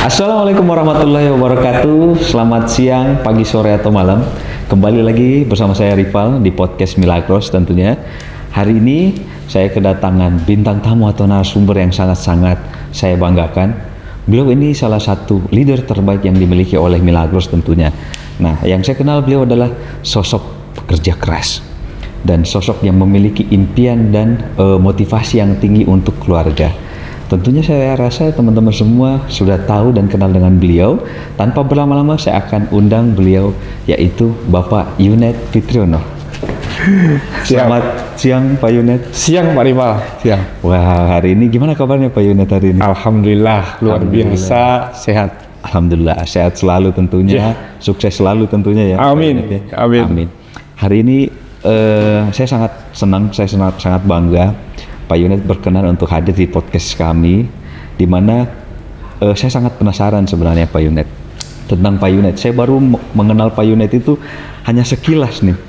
Assalamualaikum warahmatullahi wabarakatuh. Selamat siang, pagi, sore, atau malam. Kembali lagi bersama saya Rival di podcast Milagros tentunya. Hari ini saya kedatangan bintang tamu atau narasumber yang sangat-sangat saya banggakan. Beliau ini salah satu leader terbaik yang dimiliki oleh Milagros tentunya. Nah, yang saya kenal beliau adalah sosok pekerja keras dan sosok yang memiliki impian dan motivasi yang tinggi untuk keluarga. Tentunya saya rasa teman-teman semua sudah tahu dan kenal dengan beliau. Tanpa berlama-lama saya akan undang beliau, yaitu Bapak Yunet Fitriono. Selamat siang Pak Yunet. Siang Pak Rival. Siang. Wah, hari ini gimana kabarnya Pak Yunet hari ini? Alhamdulillah luar biasa sehat. Alhamdulillah sehat selalu tentunya, sukses selalu tentunya ya. Amin. Pak Yunet, ya. Amin. Amin. Hari ini saya sangat senang, saya sangat bangga Pak Yunet berkenan untuk hadir di podcast kami, di mana saya sangat penasaran sebenarnya Pak Yunet tentang Pak Yunet. Saya baru mengenal Pak Yunet itu hanya sekilas nih.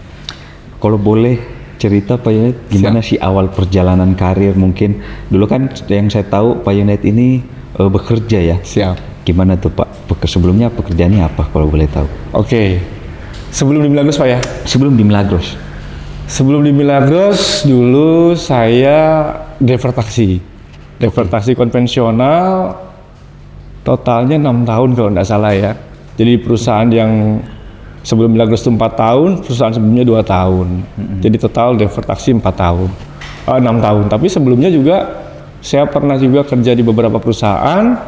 Kalau boleh cerita Pak Yunet, gimana sih awal perjalanan karir? Mungkin dulu kan yang saya tahu Pak Yunet ini bekerja ya. Siap. Gimana tuh Pak? Sebelumnya pekerjaannya apa kalau boleh tahu? Oke. Sebelum di Milagros Pak ya? Sebelum di Milagros. Sebelum di Milagros dulu saya driver taksi. Driver taksi konvensional totalnya 6 tahun kalau tidak salah ya. Jadi perusahaan yang sebelum Milagros itu 4 tahun, perusahaan sebelumnya 2 tahun. Jadi total driver taksi 4 tahun. 6 tahun. Tapi sebelumnya juga saya pernah juga kerja di beberapa perusahaan.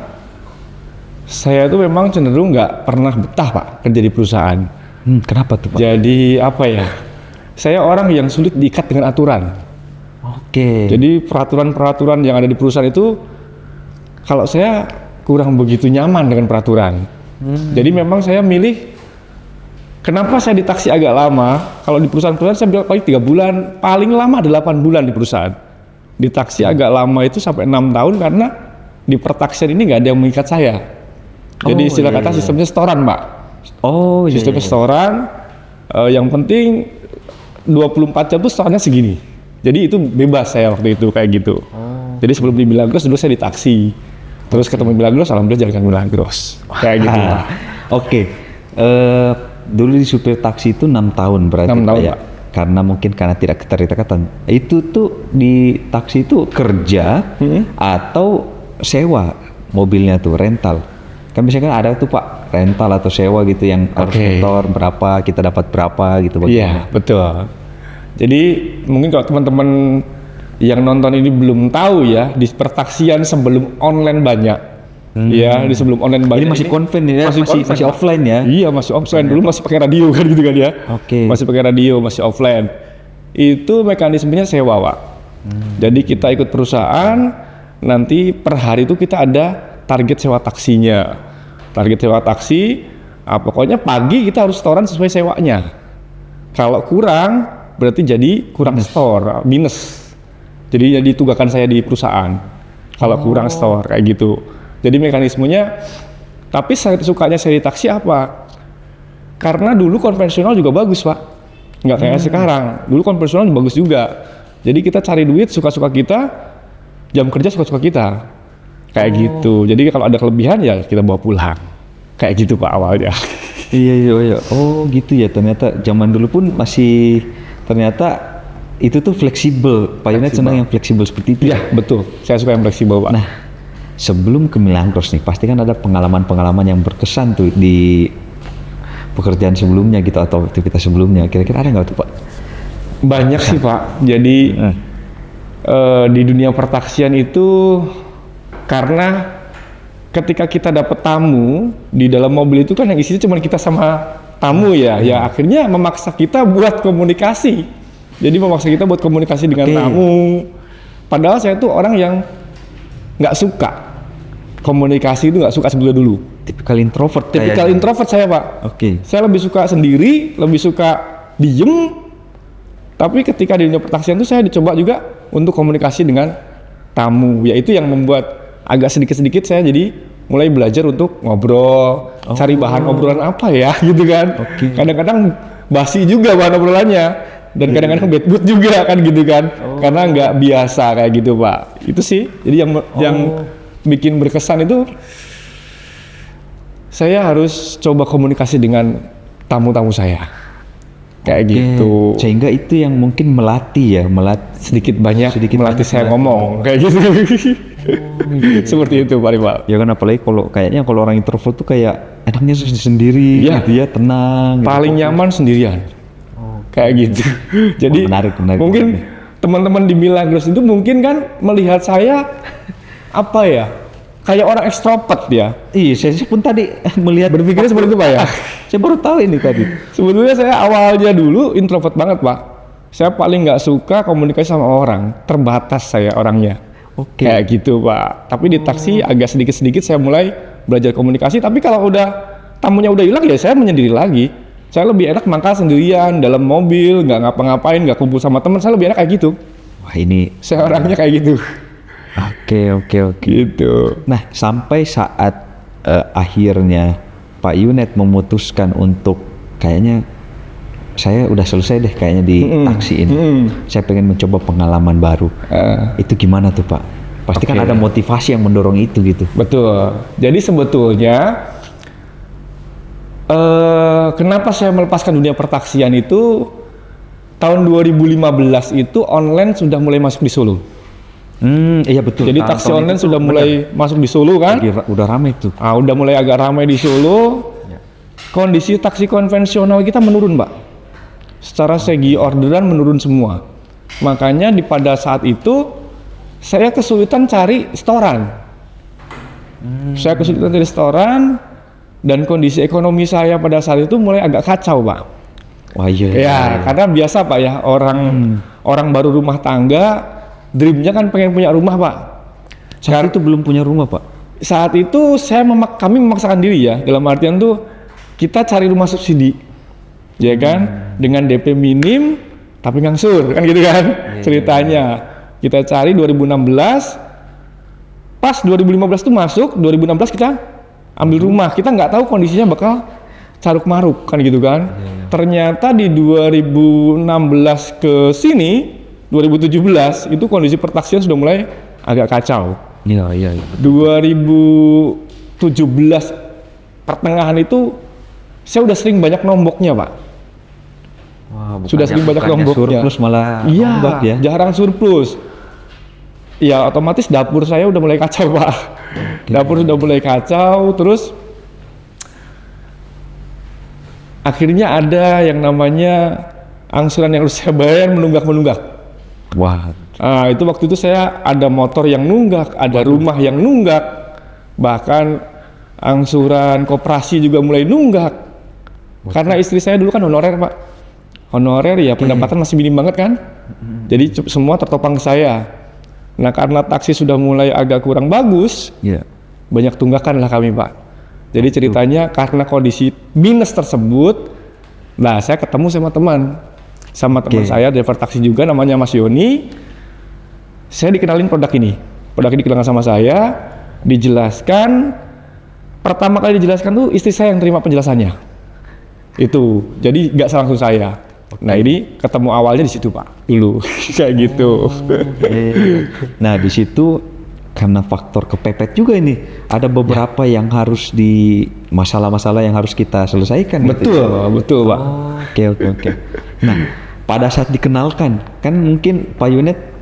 Saya itu memang cenderung nggak pernah betah Pak kerja di perusahaan. Kenapa tuh Pak? Jadi apa ya? Saya orang yang sulit diikat dengan aturan. Oke. Jadi peraturan-peraturan yang ada di perusahaan itu, kalau saya kurang begitu nyaman dengan peraturan. Jadi memang saya milih, kenapa saya di taksi agak lama, kalau di perusahaan-perusahaan saya bilang paling 3 bulan, paling lama 8 bulan di perusahaan. Di taksi agak lama itu sampai 6 tahun karena di pertaksian ini nggak ada yang mengikat saya. Jadi istilah kata sistemnya setoran Pak. Oh iya. Sistemnya setoran, yang penting 24 jam tuh setorannya segini. Jadi itu bebas saya waktu itu kayak gitu. Jadi sebelum di Milagros dulu saya di taksi. Terus ketemu Milagros, alhamdulillah jalan Milagros. Kayak gitu Pak. Oke. Dulu di supir taksi itu 6 tahun berarti 6 tahun, ya. Pak. Karena mungkin karena tidak keterikatan. Itu tuh di taksi itu kerja atau sewa mobilnya tuh rental. Kan biasanya kan ada tuh Pak rental atau sewa gitu yang harus setor berapa, kita dapat berapa gitu. Iya, betul. Jadi mungkin kalau teman-teman yang nonton ini belum tahu ya, di pertaksian sebelum online banyak. Ya, di sebelum online banyak. Jadi masih konven ya, masih offline ya? Iya, masih offline. Dulu masih pakai radio kan gitu kan ya. Oke. Masih pakai radio, masih offline. Itu mekanismenya sewa, Pak. Jadi kita ikut perusahaan, nanti per hari itu kita ada target sewa taksinya. Target sewa taksi, pokoknya pagi kita harus setoran sesuai sewanya. Kalau kurang, berarti jadi kurang store, minus. Jadi tunggakan saya di perusahaan. Kalau kurang store, kayak gitu. Jadi mekanismenya, tapi saya sukanya seri taksi apa? Karena dulu konvensional juga bagus Pak. Nggak kayak sekarang. Dulu konvensional bagus juga. Jadi kita cari duit suka-suka kita, jam kerja suka-suka kita. Kayak gitu. Jadi kalau ada kelebihan ya kita bawa pulang. Kayak gitu Pak awalnya. Iya. Oh gitu ya, ternyata zaman dulu pun masih ternyata itu tuh fleksibel. Pak Yunet senang yang fleksibel seperti itu. Iya betul. Saya suka yang fleksibel Pak. Nah, sebelum ke Milagros nih, pasti kan ada pengalaman-pengalaman yang berkesan tuh di pekerjaan sebelumnya gitu atau aktivitas sebelumnya. Kira-kira ada nggak tuh Pak? Banyak sih Pak. Jadi di dunia pertaksian itu karena ketika kita dapat tamu di dalam mobil itu kan yang isinya cuma kita sama tamu ya akhirnya memaksa kita buat komunikasi. Jadi memaksa kita buat komunikasi dengan tamu. Padahal saya tuh orang yang nggak suka komunikasi, itu nggak suka sebelumnya dulu. Tipikal introvert. Tipikal introvert saya Pak. Saya lebih suka sendiri, lebih suka diem. Tapi ketika di dunia pertaksian itu saya dicoba juga untuk komunikasi dengan tamu. Yaitu yang membuat agak sedikit-sedikit saya jadi mulai belajar untuk ngobrol, cari bahan obrolan apa ya gitu kan. Kadang-kadang basi juga bahan obrolannya. Dan kadang-kadang bad mood juga kan gitu kan, karena nggak biasa kayak gitu Pak. Itu sih, jadi yang bikin berkesan itu saya harus coba komunikasi dengan tamu-tamu saya. Kayak gitu. Sehingga itu yang mungkin melatih Sedikit banyak melatih saya ngomong kayak gitu. Seperti itu Pak Rival. Ya kan, apalagi kayaknya kalau orang introvert tuh kayak enaknya sendiri Iya. gitu ya, tenang gitu. Paling nyaman sendirian. Kayak gitu. Jadi menarik. mungkin teman-teman di Milagros itu mungkin kan melihat saya apa ya? Kayak orang ekstrovert ya. Iya, saya pun tadi melihat Berpikirnya seperti itu Pak ya. Saya baru tahu ini tadi. Sebetulnya saya awalnya dulu introvert banget Pak. Saya paling nggak suka komunikasi sama orang. Terbatas saya orangnya. Oke. Kayak gitu Pak. Tapi di taksi agak sedikit-sedikit saya mulai belajar komunikasi. Tapi kalau udah tamunya udah hilang ya saya menyendiri lagi. Saya lebih enak mangkal sendirian dalam mobil, nggak ngapa-ngapain, nggak kumpul sama teman. Saya lebih enak kayak gitu. Wah, ini Saya orangnya kayak gitu. oke. Gitu. Nah, sampai saat akhirnya Pak Yunet memutuskan untuk kayaknya saya udah selesai deh kayaknya di taksi ini. Saya pengen mencoba pengalaman baru. Itu gimana tuh Pak? Pasti kan Oke. ada motivasi yang mendorong itu gitu. Betul. Jadi sebetulnya kenapa saya melepaskan dunia pertaksian itu tahun 2015 itu online sudah mulai masuk di Solo. Iya betul. Jadi taksi online sudah mulai masuk di Solo kan? udah ramai tuh. Udah mulai agak ramai di Solo. Kondisi taksi konvensional kita menurun, Mbak. Secara segi orderan menurun semua. Makanya pada saat itu saya kesulitan cari restoran. Saya kesulitan cari restoran dan kondisi ekonomi saya pada saat itu mulai agak kacau, Pak. Wah iya. Ya, karena biasa Pak ya, orang baru rumah tangga, dreamnya kan pengen punya rumah Pak. Saat itu belum punya rumah Pak. Saat itu kami memaksakan diri ya, dalam artian tuh kita cari rumah subsidi, ya kan, dengan DP minim tapi ngangsur, kan gitu kan ceritanya. Kita cari 2016, pas 2015 tuh masuk, 2016 kita ambil rumah, kita nggak tahu kondisinya bakal caruk maruk kan gitu kan. Ternyata di 2016 ke sini 2017 itu kondisi pertaksian sudah mulai agak kacau. Iya. 2017 pertengahan itu saya udah sering banyak nomboknya Pak. Wah, Sudah sering banyak bukannya nomboknya. surplus malah Iya, nombok ya. jarang surplus. Ya otomatis dapur saya udah mulai kacau Pak. Dapur sudah mulai kacau, terus akhirnya ada yang namanya angsuran yang harus saya bayar menunggak. Wah. Itu waktu itu saya ada motor yang nunggak, ada rumah yang nunggak, bahkan angsuran koperasi juga mulai nunggak. Karena istri saya dulu kan honorer Pak, honorer ya pendapatan masih minim banget kan, jadi semua tertopang ke saya. Nah karena taksi sudah mulai agak kurang bagus, banyak tunggakan lah kami Pak. Jadi ceritanya karena kondisi minus tersebut, nah saya ketemu sama teman saya driver taksi juga namanya Mas Yoni. Saya dikenalin produk ini dikenalkan sama saya, dijelaskan. Pertama kali dijelaskan tuh istri saya yang terima penjelasannya. Itu, jadi nggak langsung saya. Nah ini ketemu awalnya di situ Pak, dulu kayak gitu. Nah di situ karena faktor kepepet juga ini, ada beberapa yang harus masalah-masalah yang harus kita selesaikan. Betul Pak. Oke. Nah pada saat dikenalkan kan mungkin Pak Yunet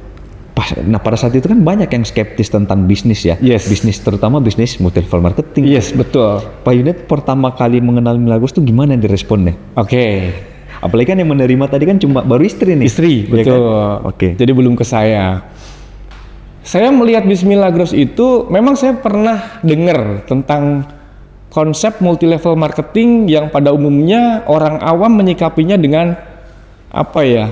pada saat itu kan banyak yang skeptis tentang bisnis ya. Yes. Bisnis, terutama bisnis multi level marketing. Yes, betul. Pak Yunet pertama kali mengenal Milagros tuh gimana diresponnya? Oke. Apalagi kan yang menerima tadi kan cuma baru istri nih. Istri, ya betul. Kan? Oke. Jadi belum ke saya. Saya melihat bisnis Milagros itu, memang saya pernah dengar tentang konsep multi level marketing yang pada umumnya orang awam menyikapinya dengan apa ya?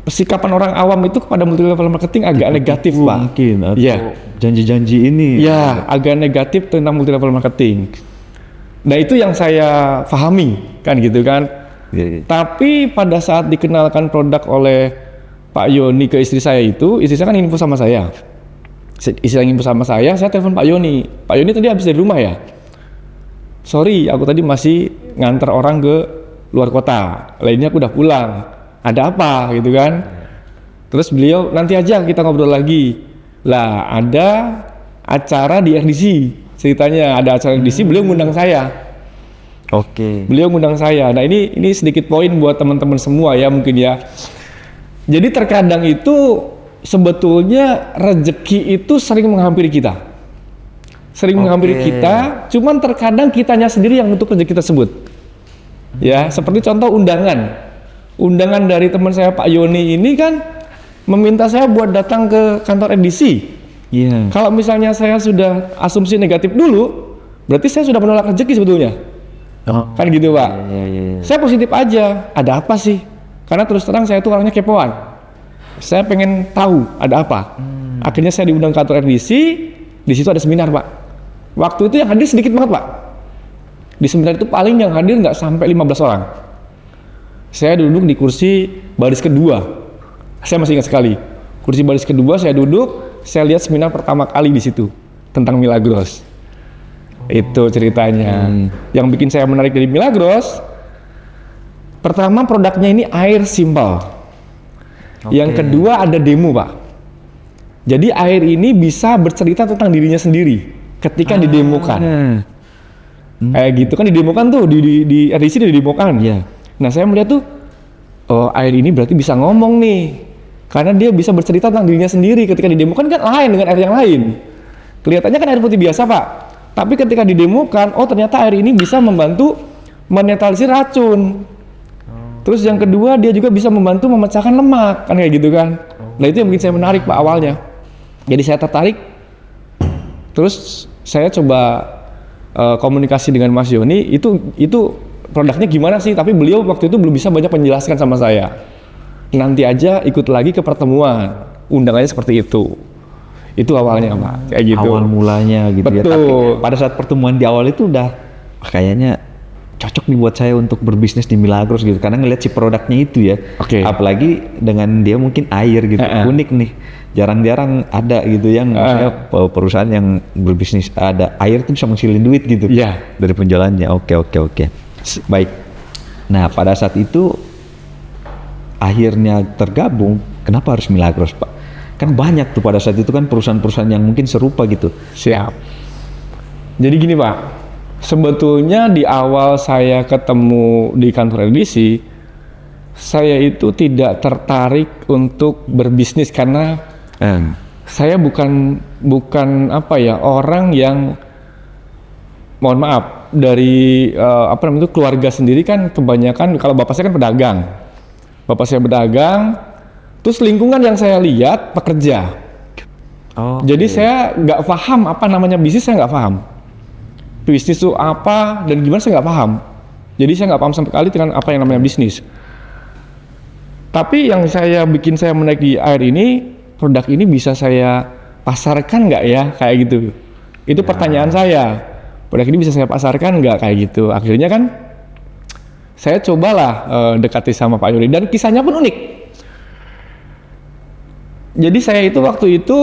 Persikapan orang awam itu kepada multi level marketing agak negatif Pak. Mungkin atau janji-janji ini. Ya, agak negatif tentang multi level marketing. Nah itu yang saya pahami kan gitu kan. Tapi pada saat dikenalkan produk oleh Pak Yoni ke istri saya itu, istri saya kan info sama saya. Istri yang info sama saya telepon Pak Yoni. Pak Yoni tadi habis dari rumah ya. Sorry, aku tadi masih nganter orang ke luar kota. Lainnya aku udah pulang. Ada apa gitu kan? Terus beliau nanti aja kita ngobrol lagi. Lah ada acara di RDC. ceritanya ada acara edisi, beliau ngundang saya. Oke. Beliau ngundang saya. Nah ini sedikit poin buat teman-teman semua ya mungkin ya. Jadi terkadang itu sebetulnya rezeki itu sering menghampiri kita. Sering menghampiri kita, cuman terkadang kitanya sendiri yang untuk rezeki tersebut. Ya, seperti contoh undangan. Undangan dari teman saya Pak Yoni ini kan meminta saya buat datang ke kantor edisi. Iya. Kalau misalnya saya sudah asumsi negatif dulu, berarti saya sudah menolak rezeki sebetulnya. Kan gitu Pak. Iya. Saya positif aja, ada apa sih? Karena terus terang saya itu orangnya kepoan. Saya pengen tahu ada apa. Akhirnya saya diundang ke kantor RDC, di situ ada seminar Pak. Waktu itu yang hadir sedikit banget Pak. Di seminar itu paling yang hadir nggak sampai 15 orang. Saya duduk di kursi baris kedua. Saya masih ingat sekali. Kursi baris kedua saya duduk, saya lihat seminar pertama kali di situ tentang Milagros. Itu ceritanya. Yang bikin saya menarik dari Milagros, pertama produknya ini air simpel. Yang kedua ada demo Pak. Jadi air ini bisa bercerita tentang dirinya sendiri ketika didemokan. Kayak gitu kan didemokan tuh di RDC didemokan. Iya. Nah saya melihat tuh, oh air ini berarti bisa ngomong nih, karena dia bisa bercerita tentang dirinya sendiri. Ketika didemokan kan lain dengan air yang lain. Kelihatannya kan air putih biasa Pak, tapi ketika didemokan, oh ternyata air ini bisa membantu menetralisir racun. Terus yang kedua dia juga bisa membantu memecahkan lemak, kan kayak gitu kan. Nah itu yang bikin saya menarik Pak awalnya. Jadi saya tertarik, terus saya coba komunikasi dengan Mas Yoni, itu produknya gimana sih, tapi beliau waktu itu belum bisa banyak menjelaskan sama saya. Nanti aja ikut lagi ke pertemuan, undangannya seperti itu. Itu awalnya Pak, kayak gitu. Awal mulanya gitu. Betul. Ya. Tapi pada saat pertemuan di awal itu udah kayaknya cocok nih buat saya untuk berbisnis di Milagros gitu, karena ngeliat si produknya itu ya. Oke. Apalagi dengan dia mungkin air gitu, unik nih. Jarang-jarang ada gitu yang maksudnya perusahaan yang berbisnis ada air tuh bisa menghasilin duit gitu. Iya. Dari penjualannya. Oke. Baik. Nah pada saat itu akhirnya tergabung, kenapa harus Milagros Pak? Kan banyak tuh pada saat itu kan perusahaan-perusahaan yang mungkin serupa gitu. Siap. Jadi gini Pak, sebetulnya di awal saya ketemu di kantor edisi, saya itu tidak tertarik untuk berbisnis karena saya bukan apa ya, orang yang, mohon maaf, dari keluarga sendiri kan kebanyakan, kalau bapak saya kan pedagang. Bapak saya pedagang, terus lingkungan yang saya lihat pekerja. Jadi saya nggak paham apa namanya bisnis, saya nggak paham. Bisnis itu apa dan gimana saya nggak paham. Jadi saya nggak paham sampai kali dengan apa yang namanya bisnis. Tapi yang bikin saya menarik di air ini, produk ini bisa saya pasarkan nggak ya, kayak gitu. Itu pertanyaan saya. Produk ini bisa saya pasarkan nggak, kayak gitu. Akhirnya kan saya cobalah dekati sama Pak Yuri, dan kisahnya pun unik. Jadi saya itu waktu itu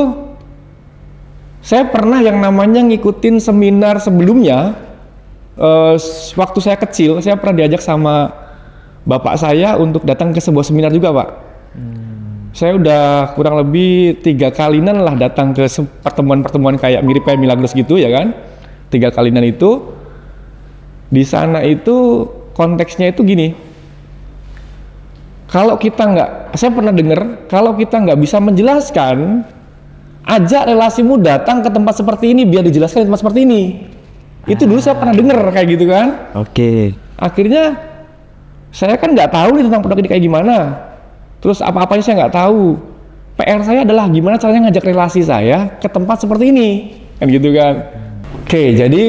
saya pernah yang namanya ngikutin seminar sebelumnya. Waktu saya kecil, saya pernah diajak sama bapak saya untuk datang ke sebuah seminar juga Pak. Saya udah kurang lebih 3 kalinan lah datang ke pertemuan-pertemuan kayak mirip kayak Milagros gitu ya kan. 3 kalinan itu. Di sana itu konteksnya itu gini. Kalau kita saya pernah dengar, kalau kita nggak bisa menjelaskan, ajak relasimu datang ke tempat seperti ini biar dijelaskan di tempat seperti ini. Itu dulu saya pernah dengar kayak gitu kan. Oke. Akhirnya saya kan nggak tahu nih tentang produk ini kayak gimana. Terus apa-apanya saya nggak tahu. PR saya adalah gimana caranya ngajak relasi saya ke tempat seperti ini, kan gitu kan. Oke, jadi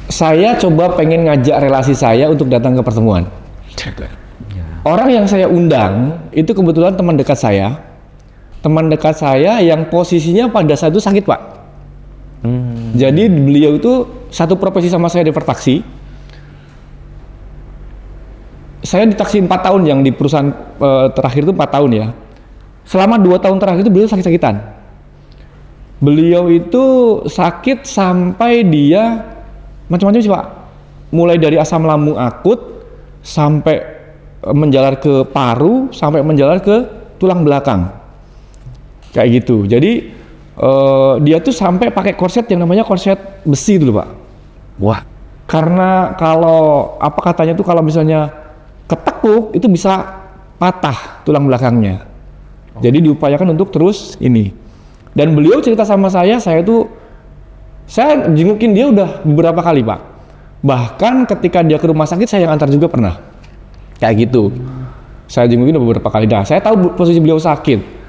saya coba pengen ngajak relasi saya untuk datang ke pertemuan. Orang yang saya undang itu kebetulan teman dekat saya. Teman dekat saya yang posisinya pada saat itu sakit Pak. Jadi beliau itu satu profesi sama saya di taksi. Saya di taksi 4 tahun, yang di perusahaan terakhir itu 4 tahun ya. Selama 2 tahun terakhir itu beliau sakit-sakitan. Beliau itu sakit sampai dia macam-macam sih Pak. Mulai dari asam lambung akut sampai menjalar ke paru, sampai menjalar ke tulang belakang. Kayak gitu. Jadi Dia tuh sampai pakai korset yang namanya korset besi dulu Pak. Wah, Karena kalau apa katanya tuh kalau misalnya ketekuk itu bisa patah tulang belakangnya. Jadi diupayakan untuk terus ini. Dan beliau cerita sama saya jengukin dia udah beberapa kali Pak. Bahkan ketika dia ke rumah sakit saya yang antar juga pernah. Kayak gitu. Saya jengukin udah beberapa kali. Nah, saya tahu posisi beliau sakit.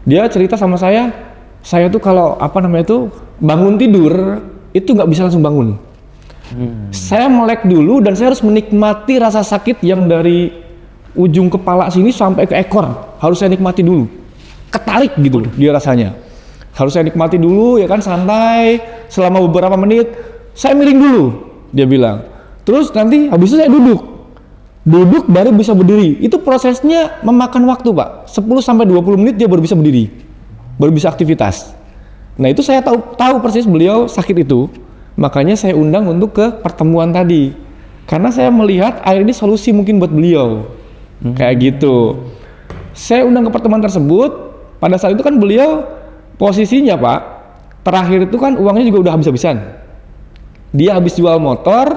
Dia cerita sama saya tuh kalau bangun tidur itu nggak bisa langsung bangun. Saya melek dulu dan saya harus menikmati rasa sakit yang dari ujung kepala sini sampai ke ekor. Harus saya nikmati dulu. Ketarik gitu dia rasanya. Harus saya nikmati dulu ya kan, santai selama beberapa menit. Saya miring dulu, dia bilang. Terus nanti habis itu saya duduk baru bisa berdiri. Itu prosesnya memakan waktu Pak, 10-20 menit dia baru bisa berdiri, baru bisa aktivitas. Nah itu saya tahu persis beliau sakit itu, makanya saya undang untuk ke pertemuan tadi, karena saya melihat air ini solusi mungkin buat beliau. Kayak gitu. Saya undang ke pertemuan tersebut. Pada saat itu kan beliau posisinya Pak, terakhir itu kan uangnya juga udah habis-habisan. Dia habis jual motor,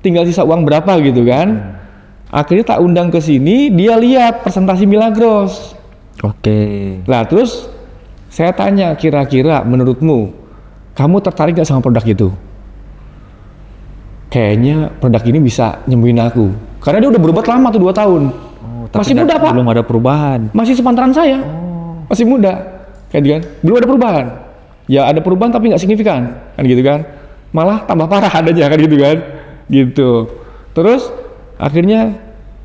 tinggal sisa uang berapa gitu kan. Akhirnya tak undang ke sini, dia lihat presentasi Milagros. oke. Lah terus saya tanya, kira-kira menurutmu kamu tertarik gak sama produk itu? Kayaknya produk ini bisa nyembuhin aku. Karena dia udah berobat lama tuh 2 tahun. Tapi Masih muda Pak. belum ada perubahan. Masih sepantaran saya. Masih muda. Kayak gitu kan. Belum ada perubahan. Ya ada perubahan tapi nggak signifikan. Kan gitu kan. Malah tambah parah adanya kan gitu kan. Gitu. Terus akhirnya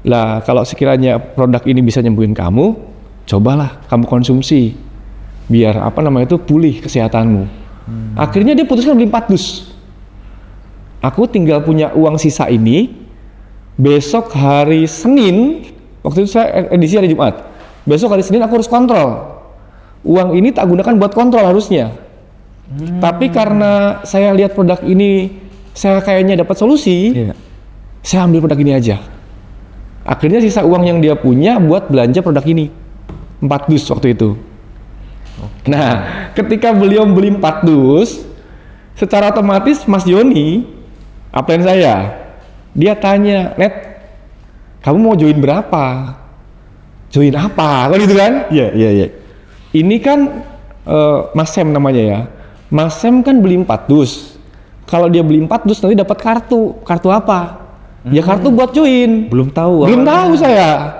lah kalau sekiranya produk ini bisa nyembuhin kamu, cobalah kamu konsumsi. Biar pulih kesehatanmu. Akhirnya dia putuskan beli 4 dus. Aku tinggal punya uang sisa ini. Besok hari Senin, waktu itu saya edisi hari Jumat. Besok hari Senin aku harus kontrol. Uang ini tak gunakan buat kontrol harusnya. Tapi karena saya lihat produk ini, saya kayaknya dapat solusi. Saya ambil produk ini aja. Akhirnya sisa uang yang dia punya buat belanja produk ini. 4 dus waktu itu. Nah, ketika beliau beli 4 dus, secara otomatis Mas Joni, upline saya, dia tanya, Net, kamu mau join berapa? Join apa? Kan gitu kan? Iya. Ini kan Mas Sem namanya ya. Mas Sem kan beli 4 dus. Kalau dia beli 4 dus nanti dapat kartu. Kartu apa? Ya kartu buat join. Belum tahu. Belum tahu saya.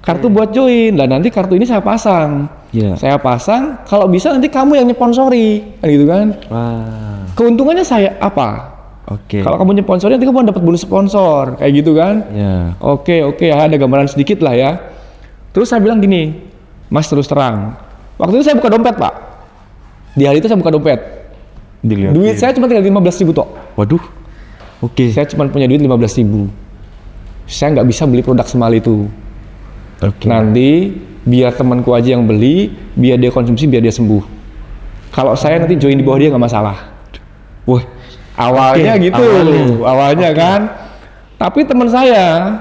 Kartu buat join. Lah nanti kartu ini saya pasang. Saya pasang. Kalau bisa nanti kamu yang nyponsori. Kan gitu kan? Wah. Keuntungannya saya apa? Oke. Kalau kamu nyponsori nanti kamu dapat bonus sponsor. Kayak gitu kan? Ya. Oke, ada gambaran sedikit lah ya. Terus saya bilang gini, Mas terus terang. Waktu itu saya buka dompet Pak. Di hari itu saya buka dompet. Duit saya cuma tinggal 15.000 tok. Waduh. Oke. Saya cuma punya duit 15.000. Saya nggak bisa beli produk semahal itu. Oke. Nanti biar temanku aja yang beli, biar dia konsumsi, biar dia sembuh. Kalau saya nanti join di bawah dia nggak masalah. Wah. Awalnya gitu, awalnya kan. Tapi teman saya,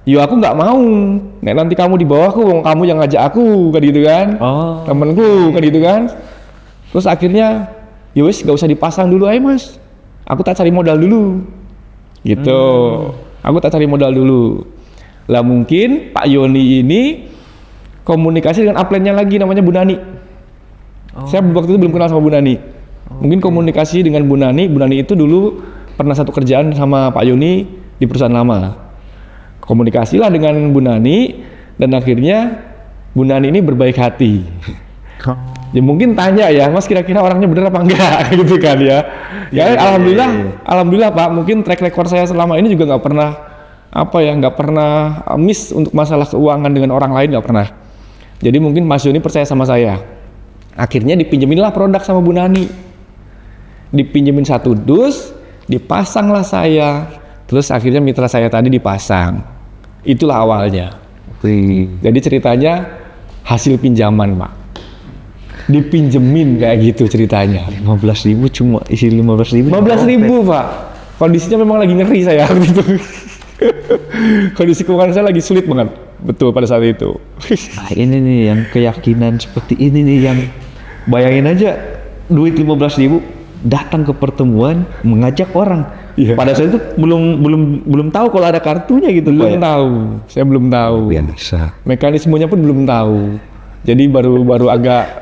yo aku nggak mau. Nek nanti kamu di bawahku, kamu yang ngajak aku, kan gitu kan. Temenku, kan gitu kan. Terus akhirnya, yowes nggak usah dipasang dulu, ayo Mas. Aku tak cari modal dulu. Gitu. Aku tak cari modal dulu. Lah mungkin Pak Yoni ini komunikasi dengan upline-nya lagi namanya Bu Nani. Saya waktu itu belum kenal sama Bu Nani. Mungkin komunikasi dengan Bu Nani itu dulu pernah satu kerjaan sama Pak Yoni di perusahaan lama. Komunikasilah dengan Bu Nani dan akhirnya Bu Nani ini berbaik hati. Ya mungkin tanya ya, Mas kira-kira orangnya bener apa enggak gitu kan ya. Alhamdulillah Pak, mungkin track record saya selama ini juga nggak pernah miss untuk masalah keuangan dengan orang lain, nggak pernah. Jadi mungkin Mas Yoni percaya sama saya. Akhirnya dipinjeminlah produk sama Bu Nani. Dipinjemin 1 dus, dipasanglah saya. Terus akhirnya mitra saya tadi dipasang. Itulah awalnya. Jadi ceritanya hasil pinjaman Pak. Dipinjemin kayak gitu ceritanya. 15.000 cuma isi 15.000. 15.000 Pak. Kondisinya memang lagi ngeri saya gitu. Kondisi keuangan saya lagi sulit banget. Betul pada saat itu. Nah, ini nih yang keyakinan seperti ini nih yang Bayangin aja duit 15.000 datang ke pertemuan mengajak orang. Iya. Pada saat itu belum tahu kalau ada kartunya gitu Pak. Belum tahu, saya belum tahu. Biasa. Mekanismenya pun belum tahu. Jadi baru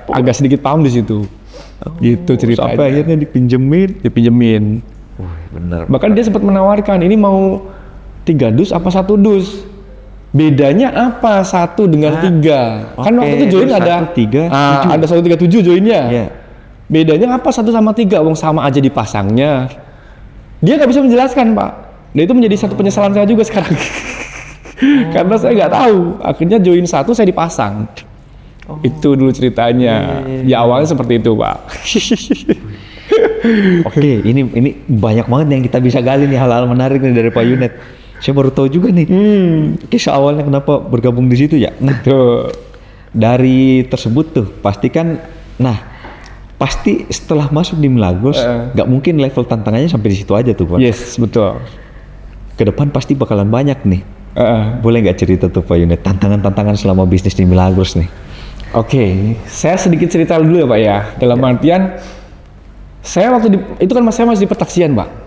agak sedikit paham di situ. Gitu ceritanya. Sampai akhirnya dipinjemin. Bener. Bahkan dia sempat menawarkan ini mau 3 dus apa 1 dus. Bedanya apa 1 dengan 3? Kan oke, waktu itu join ada 137. Ada 137 joinnya. Iya. Bedanya apa 1 sama 3? Wong sama aja dipasangnya. Dia nggak bisa menjelaskan Pak. Dan itu menjadi satu penyesalan saya juga sekarang. Karena saya nggak tahu. Akhirnya join 1 saya dipasang. Itu dulu ceritanya. Ya awalnya seperti itu Pak. Oke, ini banyak banget yang kita bisa gali nih hal-hal menarik nih dari Pak Yunet. Saya baru tahu juga nih kisah awalnya kenapa bergabung di situ ya. Tuh. Dari tersebut tuh pastikan, pasti setelah masuk di Milagros nggak mungkin level tantangannya sampai di situ aja tuh Pak. Yes, betul. Ke depan pasti bakalan banyak nih. Boleh nggak cerita tuh Pak Yunet tantangan-tantangan selama bisnis di Milagros nih? Oke, saya sedikit cerita dulu ya Pak ya. Dalam artian saya itu kan saya masih di pertaksian Pak.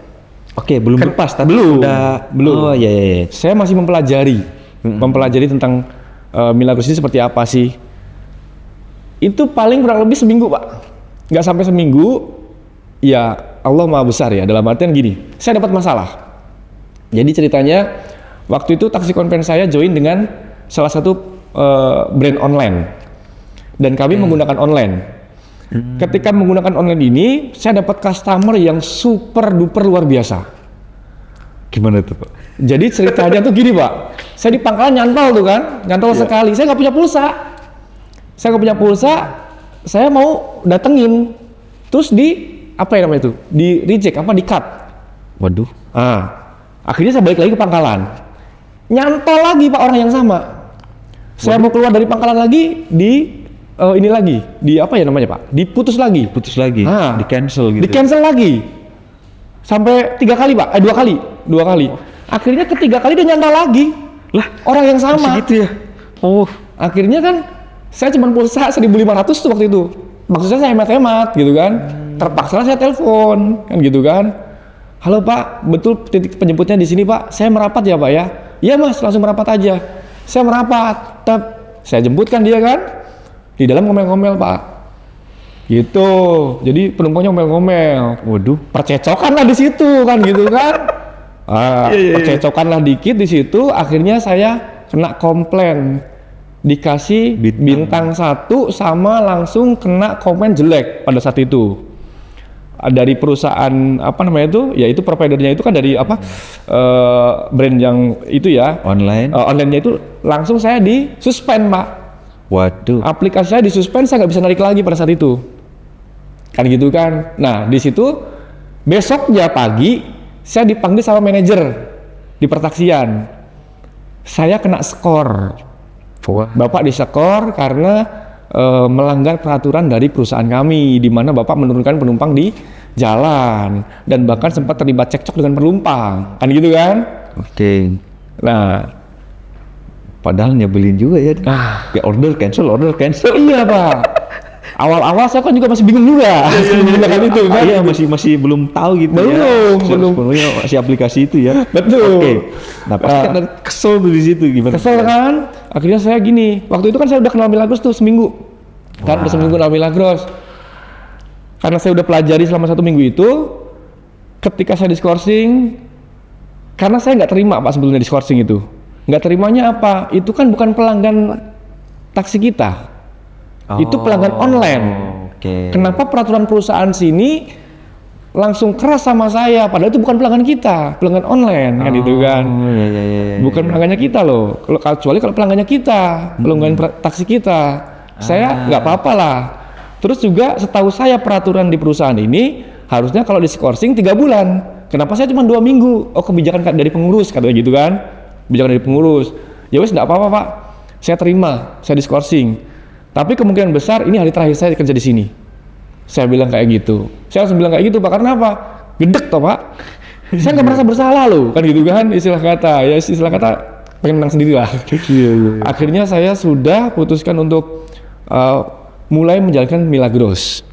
Oke, belum lepas tapi belum. belum. Oh iya. Saya masih mempelajari tentang Milagros ini seperti apa sih. Itu paling kurang lebih seminggu Pak. Nggak sampai seminggu, ya Allah Maha Besar ya. Dalam artian gini, saya dapat masalah. Jadi ceritanya waktu itu taksi konven saya join dengan salah satu brand online. Dan kami menggunakan online. Ketika menggunakan online ini, saya dapat customer yang super duper luar biasa. Gimana tuh Pak? Jadi ceritanya tuh gini Pak, saya di pangkalan nyantol tuh kan, sekali. Saya nggak punya pulsa. Saya mau datengin, terus apa ya namanya itu? Di reject di cut. Waduh. Akhirnya saya balik lagi ke pangkalan. Nyantol lagi Pak orang yang sama. Saya mau keluar dari pangkalan lagi ini lagi apa ya namanya Pak? Diputus lagi. Di cancel gitu. Di cancel lagi. Sampai 3 kali Pak, 2 kali. Akhirnya ketiga kali dia nyantol lagi. Lah, orang yang sama. Segitu ya. Oh, akhirnya kan saya cuma pulsa 1.500 tuh waktu itu. Maksudnya saya hemat-hemat gitu kan. Terpaksa saya telepon kan gitu kan. Halo Pak, betul titik penjemputnya di sini Pak. Saya merapat ya Pak ya. Iya Mas, langsung merapat aja. Saya merapat. Saya jemputkan dia kan. Di dalam ngomel-ngomel Pak. Gitu. Jadi penumpangnya ngomel-ngomel. waduh. Percecokan lah di situ kan gitu kan. Percecokan lah dikit di situ. Akhirnya saya kena komplain. Dikasih bintang 1 sama langsung kena komen jelek pada saat itu. Dari perusahaan apa namanya itu, ya itu providernya itu kan dari brand yang itu ya onlinenya itu langsung saya di suspend Pak. Waduh. Aplikasi saya di suspend, saya nggak bisa narik lagi pada saat itu. Kan gitu kan. Nah di situ besoknya pagi saya dipanggil sama manajer di pertaksian. Saya kena skor. Bapak diskor karena melanggar peraturan dari perusahaan kami, di mana Bapak menurunkan penumpang di jalan dan bahkan sempat terlibat cekcok dengan penumpang, kan gitu kan? Oke. Nah, padahal nyebelin juga ya. Ya order cancel. Iya Pak. Awal-awal saya kan juga masih bingung juga. Menggunakan itu kan? Iya masih belum tahu gitu belum. Sepenuhnya masih aplikasi itu ya. Betul. Oke. Nah pasti kan ada kesel tuh di situ gimana? Kesel kan? Akhirnya saya gini. Waktu itu kan saya udah kenal Milagros tuh seminggu. Kan udah seminggu kenal Milagros. Karena saya udah pelajari selama 1 minggu itu. Ketika saya diskorsing, karena saya nggak terima Pak sebetulnya diskorsing itu. Nggak terimanya apa? Itu kan bukan pelanggan taksi kita. Itu pelanggan online. Oke. Kenapa peraturan perusahaan sini langsung keras sama saya? Padahal itu bukan pelanggan kita, pelanggan online kan itu kan. Iya. Bukan pelanggannya kita loh. Kecuali kalau pelanggannya kita, pelanggan taksi kita, saya nggak apa-apa lah. Terus juga setahu saya peraturan di perusahaan ini harusnya kalau diskorsing 3 bulan. Kenapa saya cuma 2 minggu? Oh kebijakan dari pengurus katanya gitu kan. Kebijakan dari pengurus. Ya wes nggak apa-apa Pak. Saya terima, saya diskorsing. Tapi kemungkinan besar ini hari terakhir saya kerja di sini. Saya bilang kayak gitu. Saya langsung bilang kayak gitu Pak. Karena apa? Gedek toh Pak. Saya nggak merasa bersalah loh, kan gitu kan istilah kata. Ya istilah kata pengen menang sendiri lah. Akhirnya saya sudah putuskan untuk mulai menjalankan Milagros.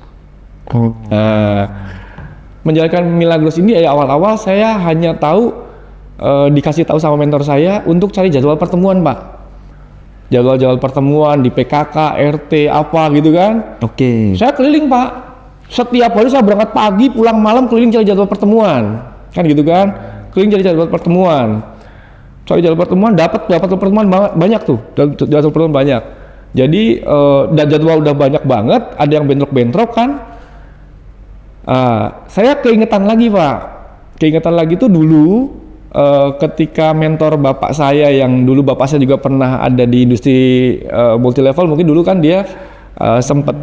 Nah, menjalankan Milagros ini awal-awal saya hanya tahu dikasih tahu sama mentor saya untuk cari jadwal pertemuan, Pak. Jadwal-jadwal pertemuan di PKK, RT, apa gitu kan. Oke. Saya keliling, Pak. Setiap hari saya berangkat pagi, pulang malam keliling cari jadwal pertemuan. Kan gitu kan. Keliling cari jadwal pertemuan. Cari jadwal pertemuan, dapat pertemuan banyak tuh. Jadwal pertemuan banyak. Jadi dan jadwal udah banyak banget, ada yang bentrok-bentrok kan. Saya keingetan lagi, Pak. Keingetan lagi tuh dulu ketika mentor bapak saya yang dulu bapak saya juga pernah ada di industri multi level, mungkin dulu kan dia sempat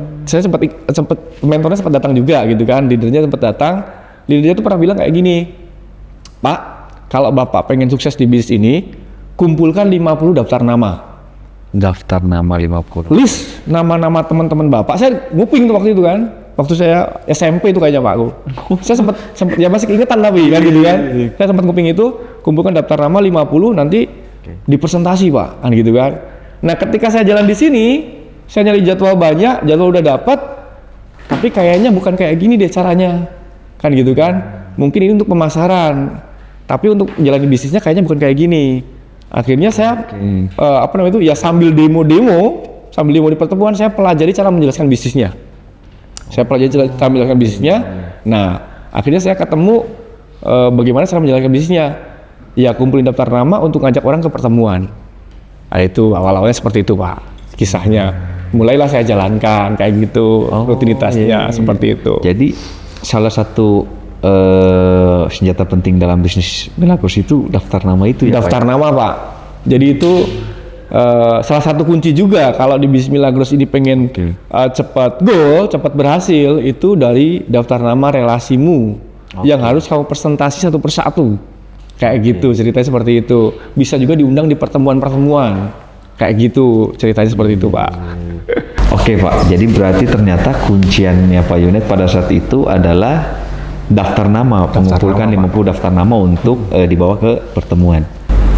mentornya sempat datang juga gitu kan, leadernya sempat datang. Leadernya tuh pernah bilang kayak gini, Pak, kalau bapak pengen sukses di bisnis ini, kumpulkan 50 daftar nama. Daftar nama 50. List nama-nama teman-teman bapak. Saya nguping tuh waktu itu kan. Waktu saya SMP itu kayaknya Pak aku. Saya sempat ya masih keingetan tapi kan gitu kan. Saya sempat nguping itu, kumpulkan daftar nama 50 nanti dipresentasi, Pak. Kan gitu kan. Nah, ketika saya jalan di sini, saya nyari jadwal banyak, jadwal udah dapat, tapi kayaknya bukan kayak gini deh caranya. Kan gitu kan. Mungkin ini untuk pemasaran. Tapi untuk menjalani bisnisnya kayaknya bukan kayak gini. Akhirnya saya ya sambil demo di pertemuan saya pelajari cara menjelaskan bisnisnya. Saya pelajari cara menjalankan bisnisnya. Nah, akhirnya saya ketemu bagaimana cara menjalankan bisnisnya. Ya, kumpulin daftar nama untuk ngajak orang ke pertemuan. Nah, itu awal-awalnya seperti itu, Pak. Kisahnya. Mulailah saya jalankan kayak gitu, rutinitasnya seperti itu. Jadi salah satu senjata penting dalam bisnis Milagros itu daftar nama itu ya, daftar Pak? nama, Pak. Jadi itu salah satu kunci juga kalau di bisnis Milagros ini pengen cepat goal, cepat berhasil, itu dari daftar nama relasimu yang harus kamu presentasi satu persatu. Kayak gitu, ceritanya seperti itu. Bisa juga diundang di pertemuan-pertemuan. Kayak gitu, ceritanya seperti itu, Pak. Oke, Pak. Jadi berarti ternyata kunciannya Pak Yunet pada saat itu adalah daftar nama, mengumpulkan 50 daftar nama untuk dibawa ke pertemuan.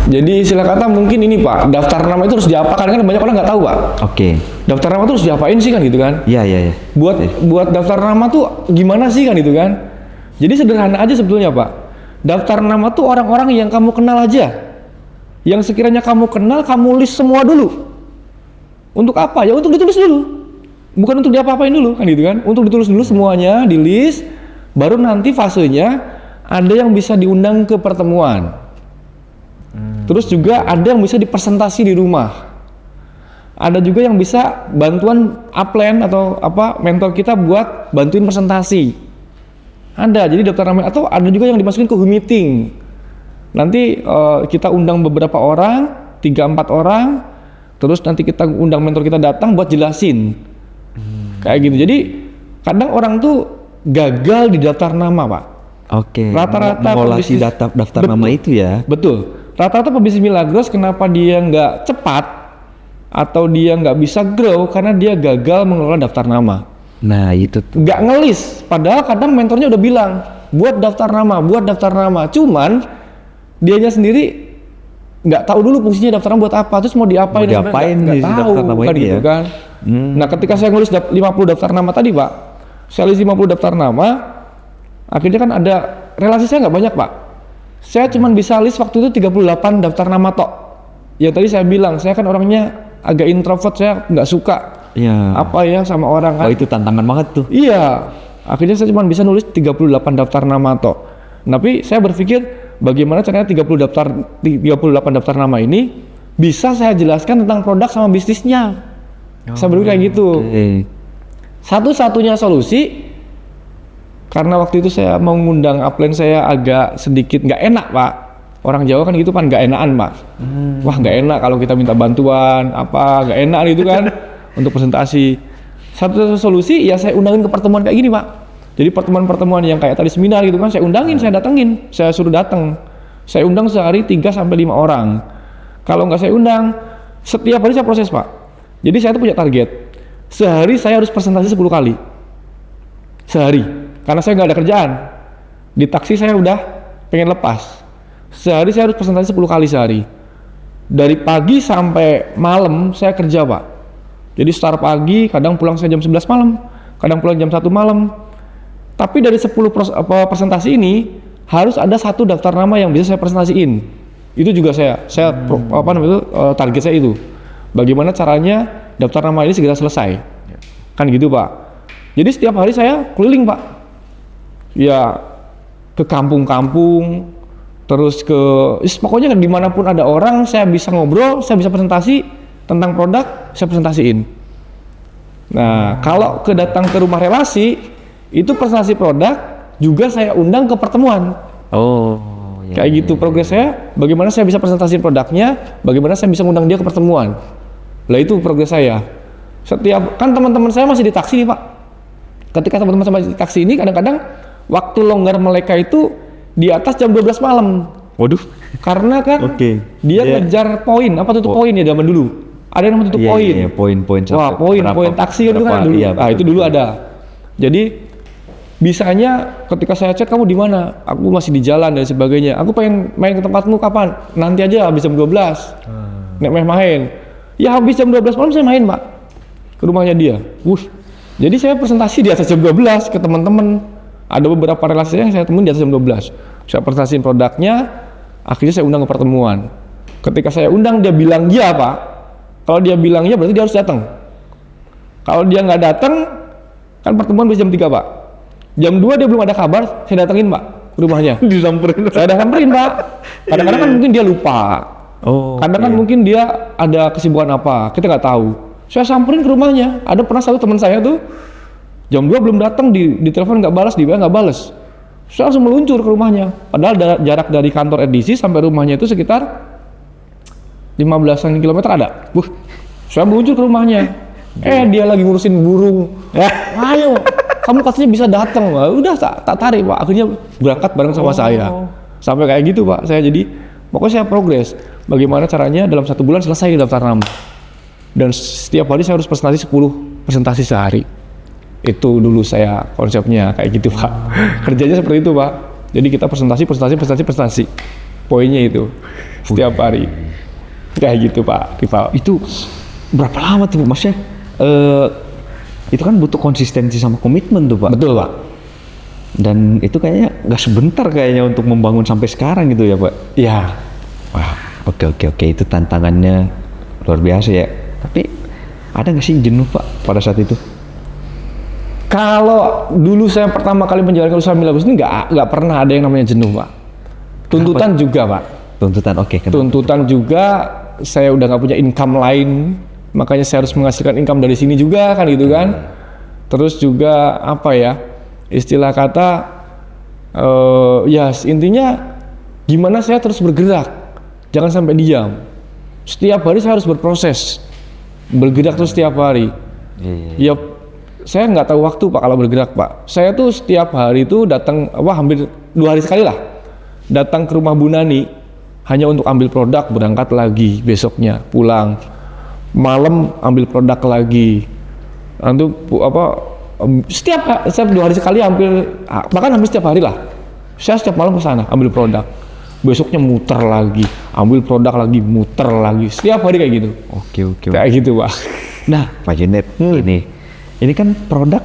Jadi istilah kata mungkin ini, Pak, daftar nama itu harus diapakan, kan banyak orang nggak tahu, Pak. Oke. Daftar nama itu harus diapain sih kan gitu kan? Iya. Buat daftar nama tuh gimana sih kan gitu kan? Jadi sederhana aja sebetulnya, Pak. Daftar nama tuh orang-orang yang kamu kenal aja. Yang sekiranya kamu kenal, kamu list semua dulu. Untuk apa? Ya untuk ditulis dulu. Bukan untuk diapa-apain dulu kan gitu kan? Untuk ditulis dulu semuanya, di list, baru nanti fasenya ada yang bisa diundang ke pertemuan. Terus juga ada yang bisa dipresentasi di rumah. Ada juga yang bisa bantuan upline atau mentor kita buat bantuin presentasi. Ada, jadi daftar nama, atau ada juga yang dimasukin ke meeting. Nanti kita undang beberapa orang, 3-4 orang, terus nanti kita undang mentor kita datang buat jelasin. Kayak gitu. Jadi kadang orang tuh gagal di daftar nama, Pak. Oke. Rata-rata mengolah si daftar nama itu ya. Betul. Rata-rata pebisnis Milagros kenapa dia nggak cepat atau dia nggak bisa grow karena dia gagal mengelola daftar nama. Nah, itu tuh. Nggak ngelis. Padahal kadang mentornya udah bilang buat daftar nama. Cuman dianya sendiri nggak tahu dulu fungsinya daftar nama buat apa. Terus mau diapain? Nggak tahu daftar nama kan ini gitu ya. kan. Nah, ketika saya nulis 50 daftar nama tadi, Pak, saya list 50 daftar nama, akhirnya kan ada relasi saya nggak banyak, Pak. Saya cuma bisa list waktu itu 38 daftar nama tok. Ya tadi saya bilang, saya kan orangnya agak introvert, saya nggak suka sama orang kan. Oh, itu tantangan banget tuh. Iya, akhirnya saya cuma bisa nulis 38 daftar nama tok. Tapi saya berpikir bagaimana caranya 38 daftar nama ini bisa saya jelaskan tentang produk sama bisnisnya. Saya berpikir kayak gitu. Satu-satunya solusi, karena waktu itu saya mau ngundang upline saya agak sedikit nggak enak, Pak. Orang Jawa kan gitu kan nggak enakan, Pak. Wah, nggak enak kalau kita minta bantuan, nggak enak gitu kan untuk presentasi. Satu solusi ya saya undangin ke pertemuan kayak gini, Pak. Jadi pertemuan-pertemuan yang kayak tadi seminar gitu kan saya undangin, saya datengin, saya suruh datang. Saya undang sehari 3-5 orang. Kalau nggak saya undang, setiap hari saya proses, Pak. Jadi saya tuh punya target. Sehari saya harus presentasi 10 kali. Sehari. Karena saya nggak ada kerjaan. Di taksi saya udah pengen lepas. Sehari saya harus presentasi 10 kali sehari. Dari pagi sampai malam saya kerja, Pak. Jadi start pagi, kadang pulang saya jam 11 malam, kadang pulang jam 1 malam. Tapi dari 10 presentasi ini harus ada satu daftar nama yang bisa saya presentasiin. Itu juga target saya itu. Bagaimana caranya daftar nama ini segera selesai. Kan gitu, Pak. Jadi setiap hari saya keliling, Pak. Ya ke kampung-kampung, terus pokoknya dimanapun ada orang, saya bisa ngobrol, saya bisa presentasi tentang produk, saya presentasiin. Nah, kalau datang ke rumah relasi, itu presentasi produk juga saya undang ke pertemuan. Kayak gitu progres saya, bagaimana saya bisa presentasiin produknya, bagaimana saya bisa undang dia ke pertemuan. Lah itu progres saya. Setiap kan teman-teman saya masih di taksi nih, Pak. Ketika teman-teman saya masih di taksi ini, kadang-kadang waktu longgar mereka itu di atas jam 12 malam. Waduh. Karena kan dia ngejar poin, tutup poin ya zaman dulu. Ada yang tutup poin. Iya, poin-poin. Wah, poin taksi itu kan dulu. Iya, itu dulu ada. Jadi bisanya ketika saya chat, kamu di mana? Aku masih di jalan dan sebagainya. Aku pengen main ke tempatmu kapan? Nanti aja habis jam 12. Nek main. Ya habis jam 12 malam saya main, Pak. Ke rumahnya dia. Jadi saya presentasi di atas jam 12 ke teman-teman. Ada beberapa relasi yang saya temuin di atas jam 12. Saya presentasiin produknya, akhirnya saya undang ke pertemuan. Ketika saya undang dia bilang iya, Pak. Kalau dia bilang iya berarti dia harus datang. Kalau dia nggak datang, kan pertemuan bisa jam 3, Pak. Jam 2 dia belum ada kabar, saya datengin, Pak, ke rumahnya. Disamperin. Saya samperin, Pak. Kadang-kadang kan mungkin dia lupa. Kadang kan mungkin dia ada kesibukan apa, kita nggak tahu. Saya samperin ke rumahnya. Ada pernah satu teman saya tuh jam 2 belum datang, di telepon nggak balas, di WA nggak balas. Saya langsung meluncur ke rumahnya. Padahal jarak dari kantor RDC sampai rumahnya itu sekitar 15-an kilometer ada. Saya meluncur ke rumahnya. Dia lagi ngurusin burung. Ayo, kamu katanya bisa datang. Udah tak tarik, Pak. Akhirnya berangkat bareng sama saya. Sampai kayak gitu, Pak. Saya jadi pokoknya saya progres. Bagaimana caranya dalam 1 bulan selesai daftar nama. Dan setiap hari saya harus presentasi 10 presentasi sehari. Itu dulu saya konsepnya kayak gitu, Pak. Kerjanya seperti itu, Pak. Jadi kita presentasi. Poinnya itu setiap hari. Kayak gitu, Pak Rival. Itu berapa lama tuh, Maksudnya itu kan butuh konsistensi sama komitmen tuh, Pak. Betul, Pak. Dan itu kayaknya nggak sebentar kayaknya untuk membangun sampai sekarang gitu ya, Pak. Iya. Wah, oke. Itu tantangannya luar biasa ya. Tapi ada nggak sih jenuh, Pak, pada saat itu? Kalau dulu saya pertama kali menjalankan usaha Milagros ini nggak pernah ada yang namanya jenuh, Pak. Tuntutan juga, Pak. Tuntutan, Tuntutan juga, saya udah nggak punya income lain, makanya saya harus menghasilkan income dari sini juga kan gitu kan. Terus juga apa ya, istilah kata intinya gimana saya terus bergerak, jangan sampai diam. Setiap hari saya harus berproses, bergerak terus setiap hari. Ya saya nggak tahu waktu, Pak, kalau bergerak, Pak. Saya tuh setiap hari itu datang hampir 2 hari sekali lah datang ke rumah Bu Nani hanya untuk ambil produk, berangkat lagi besoknya, pulang malam ambil produk lagi. Nanti setiap 2 hari sekali, bahkan hampir setiap hari lah. Saya setiap malam ke sana ambil produk, besoknya muter lagi, ambil produk lagi, muter lagi, setiap hari kayak gitu. Oke. Kayak gitu, Pak. Nah, Pak Junet, ini kan produk,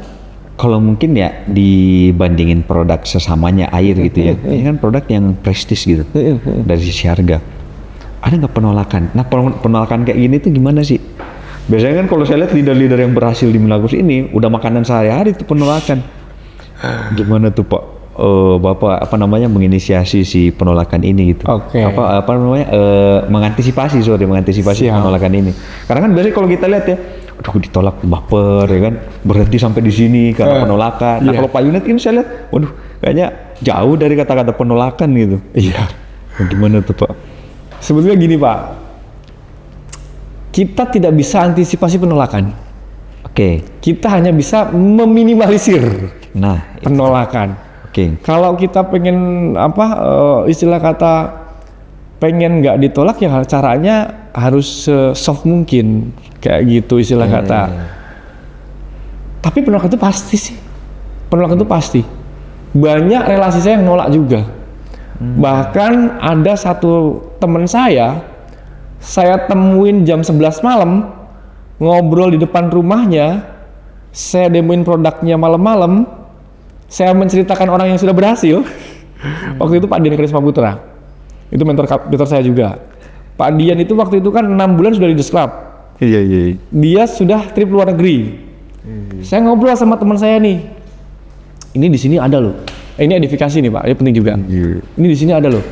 kalau mungkin ya dibandingin produk sesamanya air gitu ya, ini kan produk yang prestis gitu dari sisi harga. Ada nggak penolakan? Nah, penolakan kayak gini tuh gimana sih? Biasanya kan kalau saya lihat leader-leader yang berhasil di Milagros ini udah makanan sehari-hari itu penolakan. Gimana tuh, Pak? Bapak menginisiasi si penolakan ini gitu. Mengantisipasi penolakan ini. Karena kan biasanya kalau kita lihat ya, ditolak baper ya kan, berhenti sampai di sini karena penolakan. Nah, kalau Pak Junet ini saya lihat, kayaknya jauh dari kata-kata penolakan gitu. Iya. Gimana tuh, Pak? Sebetulnya gini, Pak. Kita tidak bisa antisipasi penolakan. Kita hanya bisa meminimalisir penolakan. Kalau kita pengen istilah kata pengen nggak ditolak, ya caranya harus soft mungkin, kayak gitu istilah kata. Tapi penolakan itu pasti sih. Penolakan itu pasti. Banyak relasi saya yang nolak juga. Bahkan ada satu teman saya temuin jam 11 malam, ngobrol di depan rumahnya, saya demoin produknya malam-malam, saya menceritakan orang yang sudah berhasil. Waktu itu Pak Dian Karisma Putra, itu mentor saya juga. Pak Dian itu waktu itu kan 6 bulan sudah di The Club. Iya. Dia sudah trip luar negeri. Saya ngobrol sama teman saya nih. Ini di sini ada loh. Ini edifikasi nih Pak, ini penting juga. Ini di sini ada loh.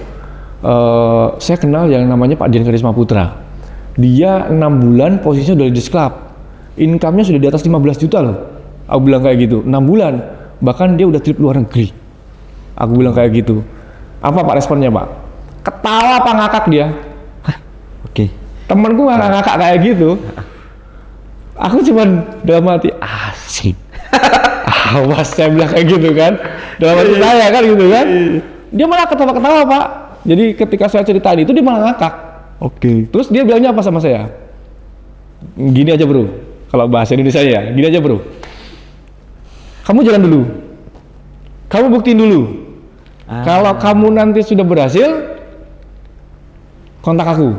Saya kenal yang namanya Pak Dian Karisma Putra. Dia 6 bulan posisinya udah di The Club. Income-nya sudah di atas 15 juta loh. Aku bilang kayak gitu. 6 bulan. Bahkan dia udah trip luar negeri. Aku bilang kayak gitu. Apa Pak responnya Pak? Ketawa Pak, ngakak dia. Oke. Temenku ngakak kayak gitu. Aku cuman dalam hati, asik. Awas, saya bilang kayak gitu kan. Dalam hati saya kan gitu kan. Dia malah ketawa-ketawa Pak. Jadi ketika saya ceritain itu dia malah ngakak. Oke. Terus dia bilangnya apa sama saya? Gini aja bro, kalau bahasa Indonesia ya, gini aja bro. Kamu jalan dulu. Kamu buktiin dulu. Kalau kamu nanti sudah berhasil, kontak aku.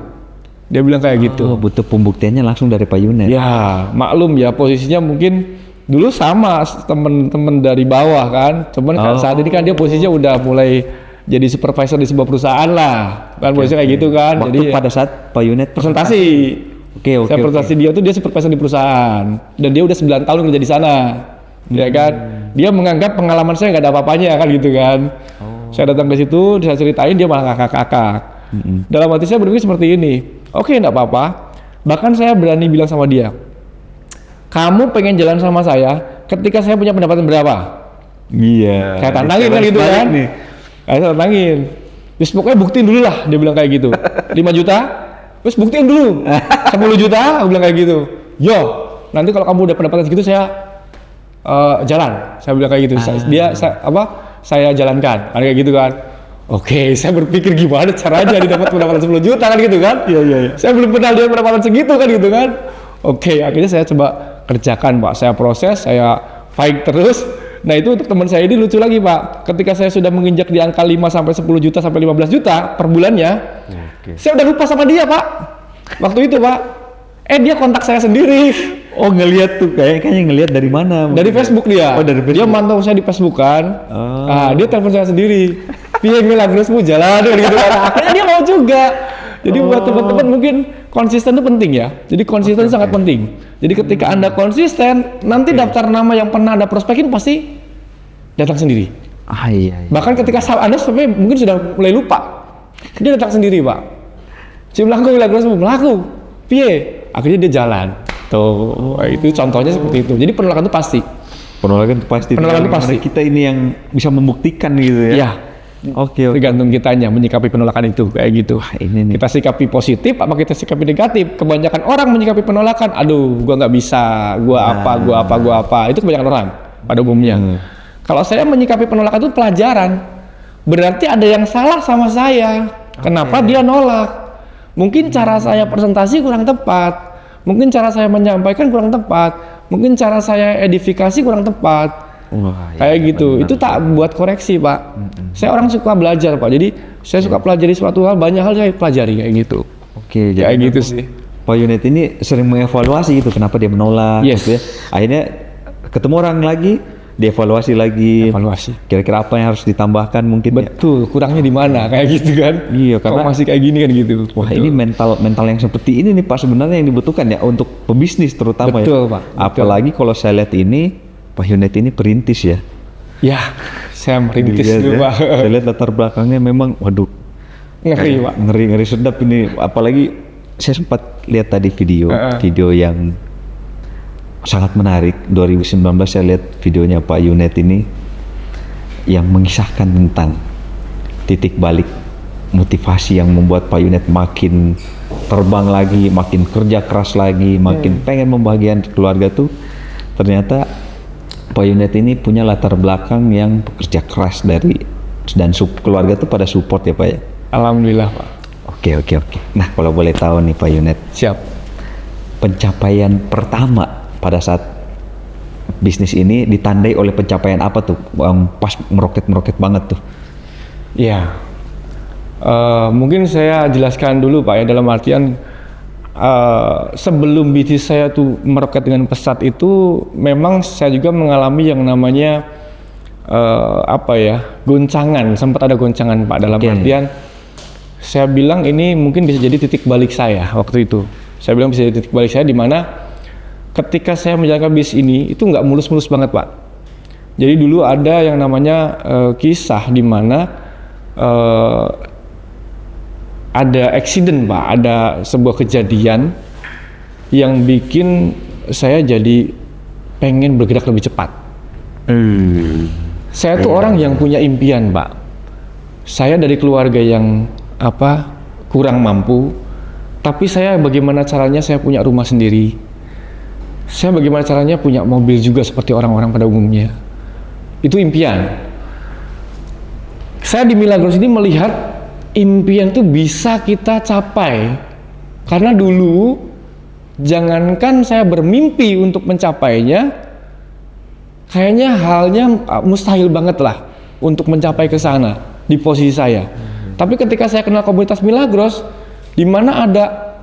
Dia bilang kayak gitu. Butuh pembuktiannya langsung dari Pak Yunet. Ya, maklum ya posisinya mungkin dulu sama temen-temen dari bawah kan. Cuman kan saat ini kan dia posisinya udah mulai jadi supervisor di sebuah perusahaan lah. Kan posisinya kayak gitu kan. Waktu Jadi pada saat Pak Yunet presentasi. Oke. Saya presentasi dia tuh dia supervisor di perusahaan dan dia udah 9 tahun kerja di sana. Ya kan? Dia menganggap pengalaman saya nggak ada apa-apanya kan gitu kan. Saya datang ke situ, saya ceritain dia malah kakak-kakak. Dalam hati saya berpikir seperti ini. Oke, enggak apa-apa. Bahkan saya berani bilang sama dia, kamu pengen jalan sama saya ketika saya punya pendapatan berapa? Iya. Saya tantangin kan gitu kan. Saya tantangin. Terus pokoknya buktiin dulu lah, dia bilang kayak gitu. 5 juta, terus buktiin dulu. 10 juta, aku bilang kayak gitu. Yo, nanti kalau kamu udah pendapatan segitu saya jalan. Saya bilang kayak gitu. Saya jalankan, kayak gitu kan. Oke, saya berpikir gimana caranya dia dapat pendapatan 10 juta kan gitu kan? Iya. Saya belum pernah dia pendapatan segitu kan gitu kan? Oke, akhirnya saya coba kerjakan Pak. Saya proses, saya fight terus. Nah itu untuk teman saya ini lucu lagi Pak. Ketika saya sudah menginjak di angka 5 sampai 10 juta sampai 15 juta per bulannya, saya udah lupa sama dia Pak. Waktu itu Pak, dia kontak saya sendiri. Oh ngelihat tuh kayaknya ngelihat dari mana? Dari Facebook dia. Oh dari Facebook. Dia mantau saya di Facebook kan. Dia telepon saya sendiri. Piye Milagrosmu jalan gitu kan. Akhirnya dia mau juga. Jadi buat teman-teman mungkin konsisten itu penting ya. Jadi konsisten sangat penting. Jadi ketika Anda konsisten, nanti daftar nama yang pernah Anda prospekin pasti datang sendiri. Iya. Bahkan ketika Anda sampai mungkin sudah mulai lupa, dia datang sendiri Pak. Cimlaku Milagrosmu melaku. Piye? Akhirnya dia jalan. Tuh, itu contohnya seperti itu. Jadi penolakan itu pasti. Penolakan itu pasti. Penolakan itu pasti. Kita ini yang bisa membuktikan gitu ya. Iya. Oke. Tergantung kitanya menyikapi penolakan itu kayak gitu. Ini nih. Kita sikapi positif apa kita sikapi negatif. Kebanyakan orang menyikapi penolakan, aduh gua nggak bisa, gua apa. Itu kebanyakan orang pada umumnya. Kalau saya menyikapi penolakan itu pelajaran. Berarti ada yang salah sama saya. Kenapa dia nolak? Mungkin cara saya presentasi kurang tepat. Mungkin cara saya menyampaikan kurang tepat. Mungkin cara saya edifikasi kurang tepat. Kayak gitu, itu tak buat koreksi Pak. Saya orang suka belajar Pak, jadi saya suka pelajari suatu hal, banyak hal saya pelajari kayak gitu. Oke, kayak jadi gitu sih. Pak Yunet ini sering mengevaluasi gitu, kenapa dia menolak. Yes. Gitu ya. Akhirnya ketemu orang lagi, dievaluasi lagi. Evaluasi. Kira-kira apa yang harus ditambahkan mungkin? Betul, kurangnya di mana kayak gitu kan? Iya, karena masih kayak gini kan gitu. Wah ini mental yang seperti ini nih Pak sebenarnya yang dibutuhkan ya untuk pebisnis terutama. Betul, ya. Pak. Betul. Apalagi kalau saya lihat ini Pak Yunet ini perintis ya. Ya, saya merintis dulu Pak. Saya lihat latar belakangnya memang, waduh, ngeri Pak. Ngeri sedap ini. Apalagi saya sempat lihat tadi video yang sangat menarik. 2019 saya lihat videonya Pak Yunet ini yang mengisahkan tentang titik balik motivasi yang membuat Pak Yunet makin terbang lagi, makin kerja keras lagi, makin pengen membahagiakan keluarga tuh. Ternyata Pak Yunet ini punya latar belakang yang bekerja keras dan keluarga tuh pada support ya Pak ya. Alhamdulillah Pak. Oke. Nah kalau boleh tahu nih Pak Yunet. Siap. Pencapaian pertama pada saat bisnis ini ditandai oleh pencapaian apa tuh? Pas meroket banget tuh. Iya. Mungkin saya jelaskan dulu Pak ya, dalam artian sebelum bisnis saya tuh meroket dengan pesat itu, memang saya juga mengalami yang namanya goncangan. Sempat ada goncangan Pak, dalam artian saya bilang ini mungkin bisa jadi titik balik saya waktu itu. Saya bilang bisa jadi titik balik saya, di mana ketika saya menjalankan bisnis ini itu nggak mulus-mulus banget Pak. Jadi dulu ada yang namanya kisah di mana ada accident Pak, ada sebuah kejadian yang bikin saya jadi pengen bergerak lebih cepat. Saya tuh orang yang punya impian Pak. Saya dari keluarga yang kurang mampu, tapi saya bagaimana caranya saya punya rumah sendiri. Saya bagaimana caranya punya mobil juga seperti orang-orang pada umumnya. Itu impian. Saya di Milagros ini melihat impian itu bisa kita capai, karena dulu jangankan saya bermimpi untuk mencapainya, kayaknya halnya mustahil banget lah untuk mencapai ke sana di posisi saya. Tapi ketika saya kenal komunitas Milagros, di mana ada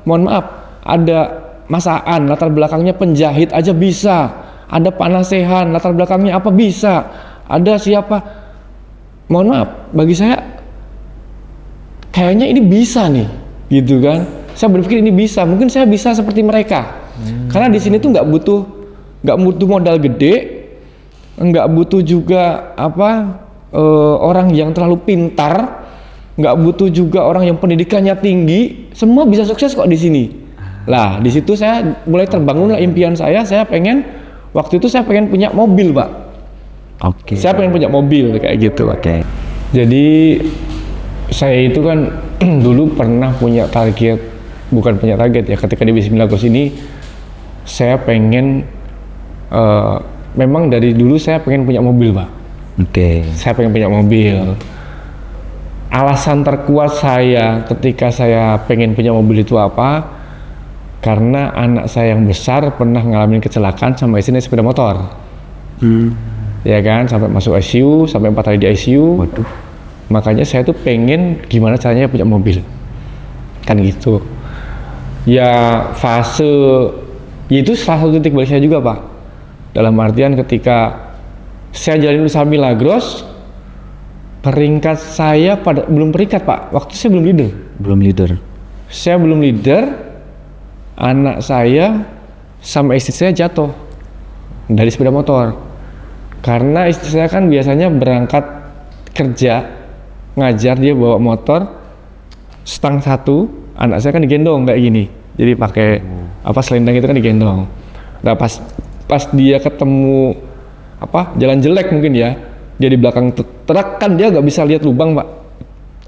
Mas Aan, latar belakangnya penjahit aja bisa, ada Pak Nasehan, latar belakangnya apa bisa, ada siapa, bagi saya kayaknya ini bisa nih, gitu kan. Saya berpikir ini bisa, mungkin saya bisa seperti mereka. Karena di sini tuh nggak butuh modal gede, nggak butuh juga orang yang terlalu pintar, nggak butuh juga orang yang pendidikannya tinggi, semua bisa sukses kok di sini. Lah, di situ saya mulai terbangunlah impian saya pengen, waktu itu saya pengen punya mobil Pak. Saya pengen punya mobil kayak gitu. Jadi saya itu kan dulu pernah punya target, bukan punya target ya, ketika di bisnis Milagros ini saya pengen, memang dari dulu saya pengen punya mobil Pak. Saya pengen punya mobil. Alasan terkuat saya ketika saya pengen punya mobil itu apa? Karena anak saya yang besar pernah ngalamin kecelakaan sama istrinya sepeda motor. Ya kan, sampai masuk ICU, sampai 4 hari di ICU. Waduh. Makanya saya tuh pengen gimana caranya punya mobil, kan gitu. Ya itu salah satu titik balik saya juga Pak. Dalam artian ketika saya jalanin usaha Milagros, peringkat saya belum peringkat Pak. Waktu saya belum leader. Saya belum leader, anak saya sama istri saya jatuh dari sepeda motor. Karena istri saya kan biasanya berangkat kerja, ngajar, dia bawa motor stang 1, anak saya kan digendong kayak gini, jadi pakai selendang itu kan digendong. Nah pas dia ketemu jalan jelek mungkin ya, dia di belakang truk kan dia nggak bisa lihat lubang Pak,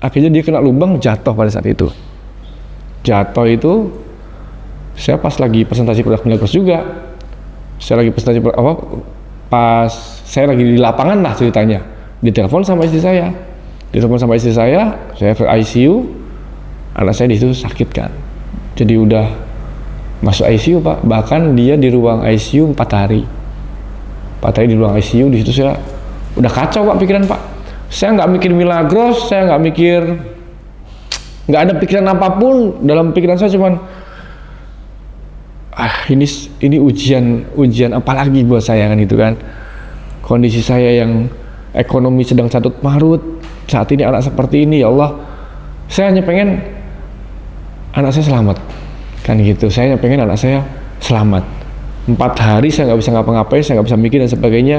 akhirnya dia kena lubang, jatuh pada saat itu. Jatuh itu saya pas lagi presentasi produk Milagros juga, saya lagi presentasi pas saya lagi di lapangan lah ceritanya, ditelepon sama istri saya, saya ke ICU, anak saya di situ sakit kan, jadi udah masuk ICU Pak, bahkan dia di ruang ICU 4 hari di ruang ICU. Di situ saya udah kacau Pak pikiran Pak, saya nggak mikir Milagros, saya nggak ada pikiran apapun, dalam pikiran saya cuman ini ujian apalagi buat saya kan, gitu kan. Kondisi saya yang ekonomi sedang carut marut, saat ini anak seperti ini, ya Allah, saya hanya pengen anak saya selamat kan gitu. Saya hanya pengen anak saya selamat. 4 hari saya nggak bisa ngapa-ngapain, saya nggak bisa mikir dan sebagainya.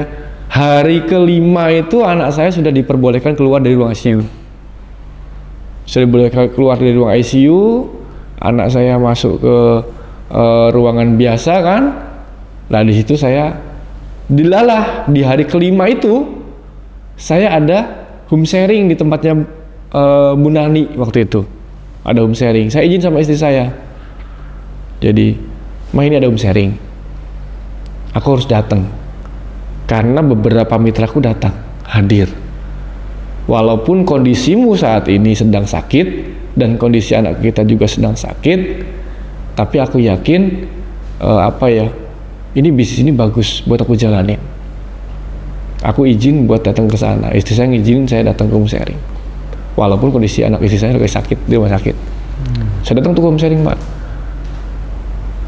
Hari kelima itu anak saya sudah diperbolehkan keluar dari ruang ICU. Sudah diperbolehkan keluar dari ruang ICU, anak saya masuk ke ruangan biasa kan. Nah di situ saya dilalah, di hari kelima itu saya ada home sharing di tempatnya Bu Nani waktu itu. Ada home sharing, saya izin sama istri saya, jadi ini ada home sharing, aku harus datang karena beberapa mitraku datang hadir. Walaupun kondisimu saat ini sedang sakit dan kondisi anak kita juga sedang sakit, tapi aku yakin ini bisnis ini bagus buat aku jalanin. Aku izin buat datang ke sana. Istri saya ngizinin saya datang ke home sharing. Walaupun kondisi anak istri saya lagi sakit di rumah sakit. Saya datang ke home sharing Pak.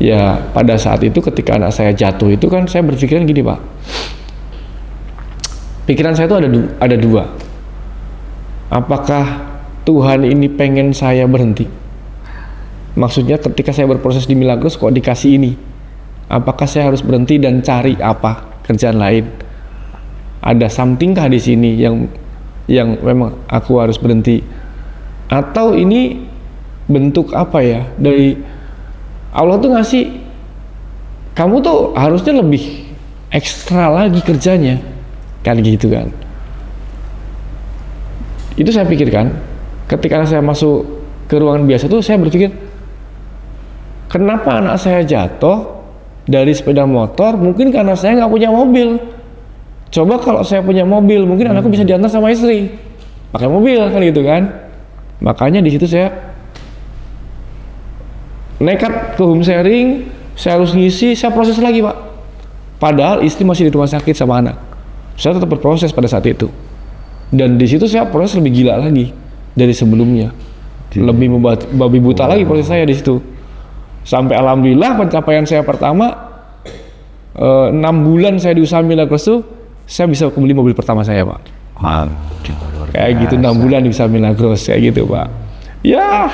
Ya pada saat itu ketika anak saya jatuh itu kan saya berpikiran gini Pak, pikiran saya itu ada dua. Apakah Tuhan ini pengen saya berhenti? Maksudnya ketika saya berproses di Milagros kok dikasih ini, apakah saya harus berhenti dan cari apa kerjaan lain? Ada something kah di sini yang memang aku harus berhenti? Atau ini bentuk apa ya dari Allah tuh ngasih, kamu tuh harusnya lebih ekstra lagi kerjanya, kan gitu kan. Itu saya pikirkan ketika saya masuk ke ruangan biasa tuh saya berpikir, kenapa anak saya jatuh dari sepeda motor? Mungkin karena saya nggak punya mobil. Coba kalau saya punya mobil, mungkin anakku bisa diantar sama istri pakai mobil, kan gitu kan. Makanya di situ saya nekat ke home sharing, saya harus ngisi, saya proses lagi Pak. Padahal istri masih di rumah sakit sama anak. Saya tetap berproses pada saat itu. Dan di situ saya proses lebih gila lagi dari sebelumnya. Lebih membabi buta lagi proses saya di situ. Sampai alhamdulillah pencapaian saya pertama 6 bulan saya di usaha Milagros tuh saya bisa beli mobil pertama saya Pak. Kayak gitu 6 bulan di usaha Milagros kayak gitu Pak. Ya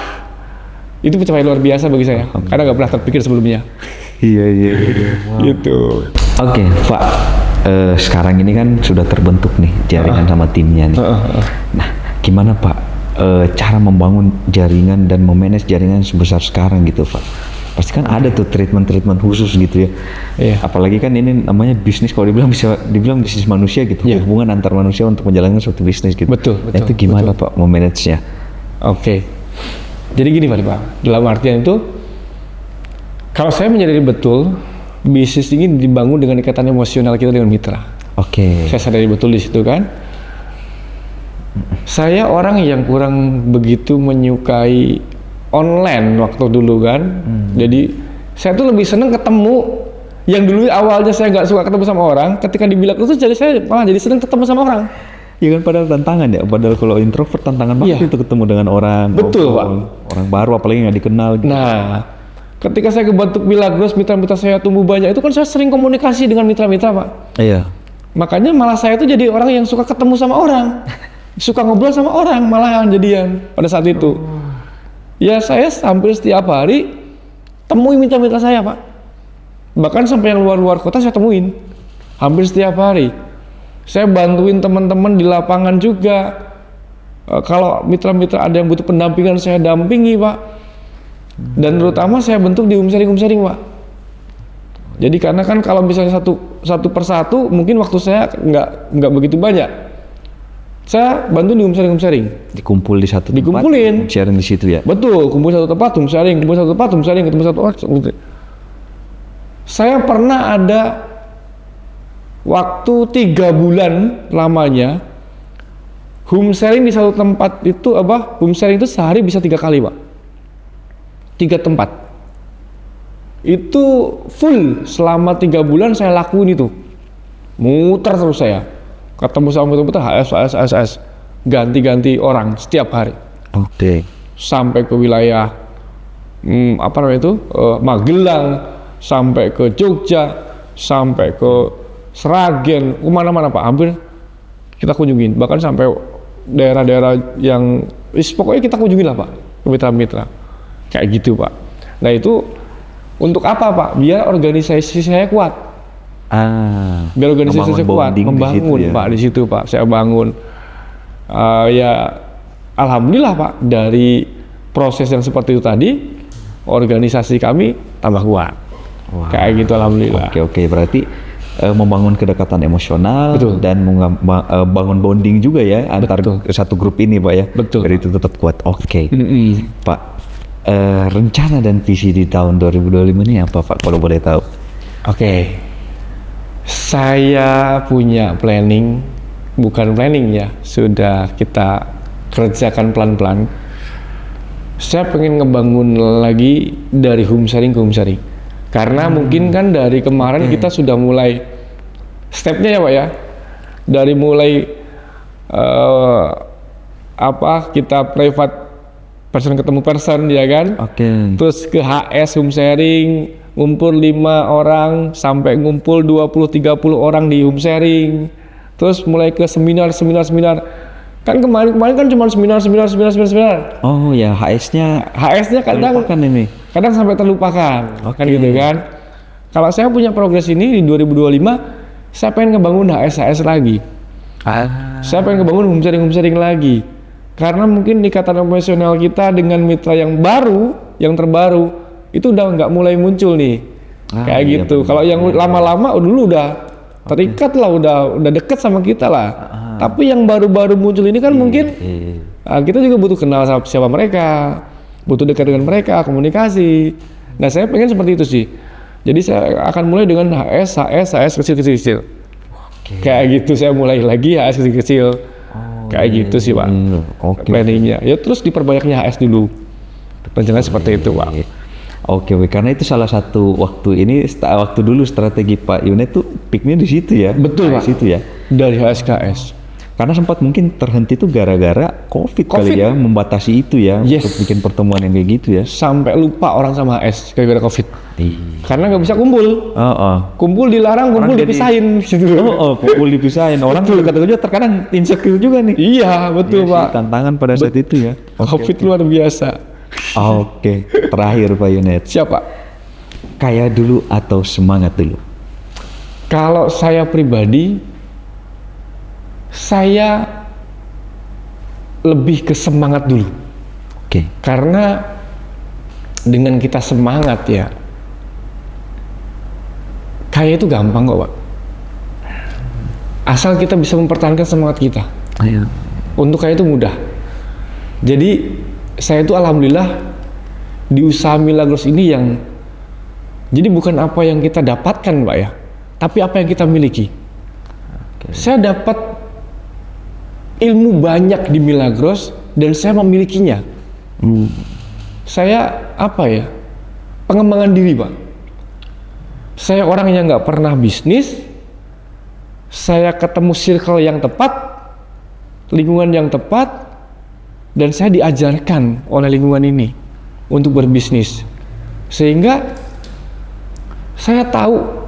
itu pencapaian luar biasa bagi saya karena nggak pernah terpikir sebelumnya. Iya. Wow. Gitu. Oke, Pak. Sekarang ini kan sudah terbentuk nih jaringan sama timnya nih. Nah, gimana Pak cara membangun jaringan dan memanage jaringan sebesar sekarang gitu Pak? Pasti kan ada tuh treatment khusus gitu ya. Iya. Apalagi kan ini namanya bisnis, kalau bisa dibilang bisnis manusia gitu. Iya. Hubungan antar manusia untuk menjalankan suatu bisnis gitu. Betul. Nah, itu gimana Pak memanage-nya? Oke. Jadi gini Pak, dalam artian itu kalau saya menyadari betul bisnis ini dibangun dengan ikatan emosional kita dengan mitra. Oke. Saya sadari betul di situ kan. Saya orang yang kurang begitu menyukai online waktu dulu kan. Jadi saya tuh lebih seneng ketemu. Yang dulu awalnya saya nggak suka ketemu sama orang, ketika dibilang itu jadi saya malah jadi seneng ketemu sama orang. Ya kan padahal tantangan ya, padahal kalau introvert tantangan banget itu ketemu dengan orang. Betul Pak. Orang baru apalagi nggak dikenal gitu. Nah, ketika saya kebentuk Milagros, mitra-mitra saya tumbuh banyak, itu kan saya sering komunikasi dengan mitra-mitra Pak. Iya. Makanya malah saya tuh jadi orang yang suka ketemu sama orang, suka ngobrol sama orang malahan jadian pada saat itu. Ya saya hampir setiap hari temui mitra-mitra saya Pak. Bahkan sampai yang luar-luar kota saya temuin, hampir setiap hari. Saya bantuin teman-teman di lapangan juga. Kalau mitra-mitra ada yang butuh pendampingan saya dampingi Pak. Dan terutama saya bentuk di home sharing Pak. Jadi karena kan kalau misalnya satu persatu mungkin waktu saya nggak begitu banyak. Saya bantu di home sharing. Dikumpul di satu tempat. Dikumpulin. Sharing di situ ya. Betul, kumpul satu tempat home sharing, kumpul satu tempat home sharing, ketemu satu orang. Saya pernah ada waktu 3 bulan lamanya home sharing di satu tempat itu home sharing itu sehari bisa 3 kali Pak. 3 tempat itu full selama 3 bulan saya lakuin itu, muter terus saya ketemu sama betul-betul HS ganti-ganti orang setiap hari. Oke. Sampai ke wilayah Magelang, sampai ke Jogja, sampai ke Sragen, kemana-mana Pak, hampir kita kunjungin, bahkan sampai daerah-daerah yang pokoknya kita kunjungin lah Pak, ke mitra-mitra kayak gitu Pak. Nah itu untuk apa Pak? Biar organisasi saya kuat. Biar organisasi saya kuat, membangun di Pak, di situ Pak, saya bangun. Ya alhamdulillah Pak, dari proses yang seperti itu tadi, organisasi kami tambah kuat. Wow. Kayak gitu alhamdulillah. Oke, berarti membangun kedekatan emosional. Betul. Dan bangun bonding juga ya antar satu grup ini Pak ya. Betul. Biar itu tetap kuat. Oke. Pak, rencana dan visi di tahun 2025 ini apa Pak kalau boleh tahu? Oke. Saya punya bukan planning ya, sudah kita kerjakan pelan-pelan. Saya pengen ngebangun lagi dari home sharing ke home sharing. Karena mungkin kan dari kemarin kita sudah mulai stepnya ya Pak ya, dari mulai kita person ketemu person ya kan. Oke. Terus ke HS home sharing, ngumpul 5 orang sampai ngumpul 20-30 orang di home sharing. Terus mulai ke seminar. Kan kemarin kan cuma seminar. Oh ya, HS-nya kadang ini. kadang sampai terlupakan. Oke. Kan gitu kan. Kalau saya punya progres ini di 2025, saya pengen ngebangun HS lagi. Saya pengen ngebangun home sharing lagi. Karena mungkin ikatan emosional kita dengan mitra yang baru, yang terbaru, itu udah nggak mulai muncul nih. Kayak iya, gitu. benar. Kalau yang lama-lama dulu udah terikat lah, udah deket sama kita lah. Tapi yang baru-baru muncul ini kan mungkin kita juga butuh kenal sama siapa mereka, butuh dekat dengan mereka, komunikasi. Nah, saya pengen seperti itu sih. Jadi saya akan mulai dengan HS kecil-kecil. Kayak gitu saya mulai lagi HS kecil-kecil. Kayak gitu sih, Pak. Planningnya. Ya terus diperbanyaknya HS dulu. Rencananya seperti itu, Pak. Oke, karena itu salah satu waktu dulu strategi Pak Yunet tuh peaknya di situ ya. Betul, Pak. Situ ya. Dari HS ke HS. Karena sempat mungkin terhenti tuh gara-gara COVID kali ya, membatasi itu ya, Yes. untuk bikin pertemuan yang kayak gitu ya. Sampai lupa orang sama HS gara-gara COVID. Karena nggak bisa kumpul. Kumpul dilarang, kumpul Orang dipisahin. Kumpul dipisahin. Orang dekat juga terkadang insecure juga nih. Iya, betul, Pak. Tantangan pada saat itu ya. COVID luar biasa. Oke, terakhir Pak Yunet. Siapa? Kaya dulu atau semangat dulu? Kalau saya pribadi, saya lebih ke semangat dulu. Oke. Karena dengan kita semangat ya, kaya itu gampang kok, Pak. Asal kita bisa mempertahankan semangat kita. Ayo. Untuk kaya itu mudah. Jadi saya itu alhamdulillah di usaha Milagros ini yang jadi bukan apa yang kita dapatkan, Pak ya, tapi apa yang kita miliki. Saya dapat ilmu banyak di Milagros dan saya memilikinya. Saya pengembangan diri, Pak. Saya orang yang nggak pernah bisnis. Saya ketemu circle yang tepat, lingkungan yang tepat, dan saya diajarkan oleh lingkungan ini untuk berbisnis. Sehingga saya tahu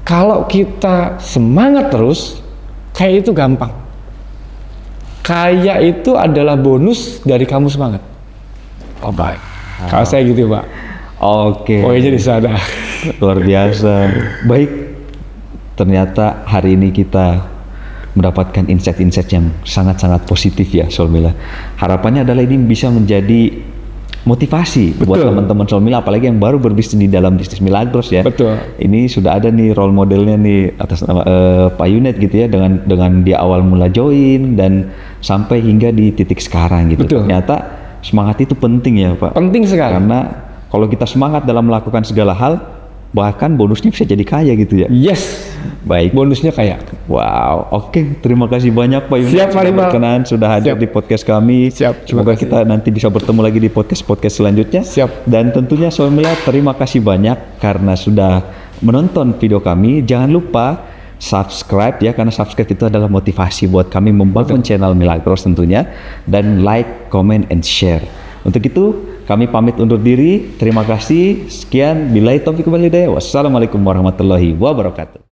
kalau kita semangat terus, kayak itu gampang. Kaya itu adalah bonus dari kamu semangat. Oh baik. Kalau saya gitu, Pak. Oke. Poinnya di sana. Luar biasa. Baik. Ternyata hari ini kita mendapatkan insight-insight yang sangat-sangat positif ya, Solmila. Harapannya adalah ini bisa menjadi motivasi buat teman-teman Solmila, apalagi yang baru berbisnis di dalam bisnis Milagros ya. Betul. Ini sudah ada nih role modelnya nih atas nama Pak Yunet gitu ya, dengan dia awal mula join dan sampai hingga di titik sekarang gitu. Betul. Ternyata semangat itu penting ya, Pak. Penting sekali. Karena kalau kita semangat dalam melakukan segala hal, bahkan bonusnya bisa jadi kaya gitu ya. Yes. Baik. Bonusnya kaya. Wow, oke. Terima kasih banyak Pak Yunet. Siap, Pak Rimal. Berkenan sudah hadir di podcast kami. Siap, terima Semoga kasih. kita nanti bisa bertemu lagi di podcast selanjutnya. Siap. Dan tentunya Solmila, terima kasih banyak karena sudah menonton video kami. Jangan lupa subscribe ya, karena subscribe itu adalah motivasi buat kami membangun channel Milagros tentunya. Dan like, comment, and share. Untuk itu kami pamit undur diri. Terima kasih. Sekian. Billahi taufiq wal hidayah. Wassalamualaikum warahmatullahi wabarakatuh.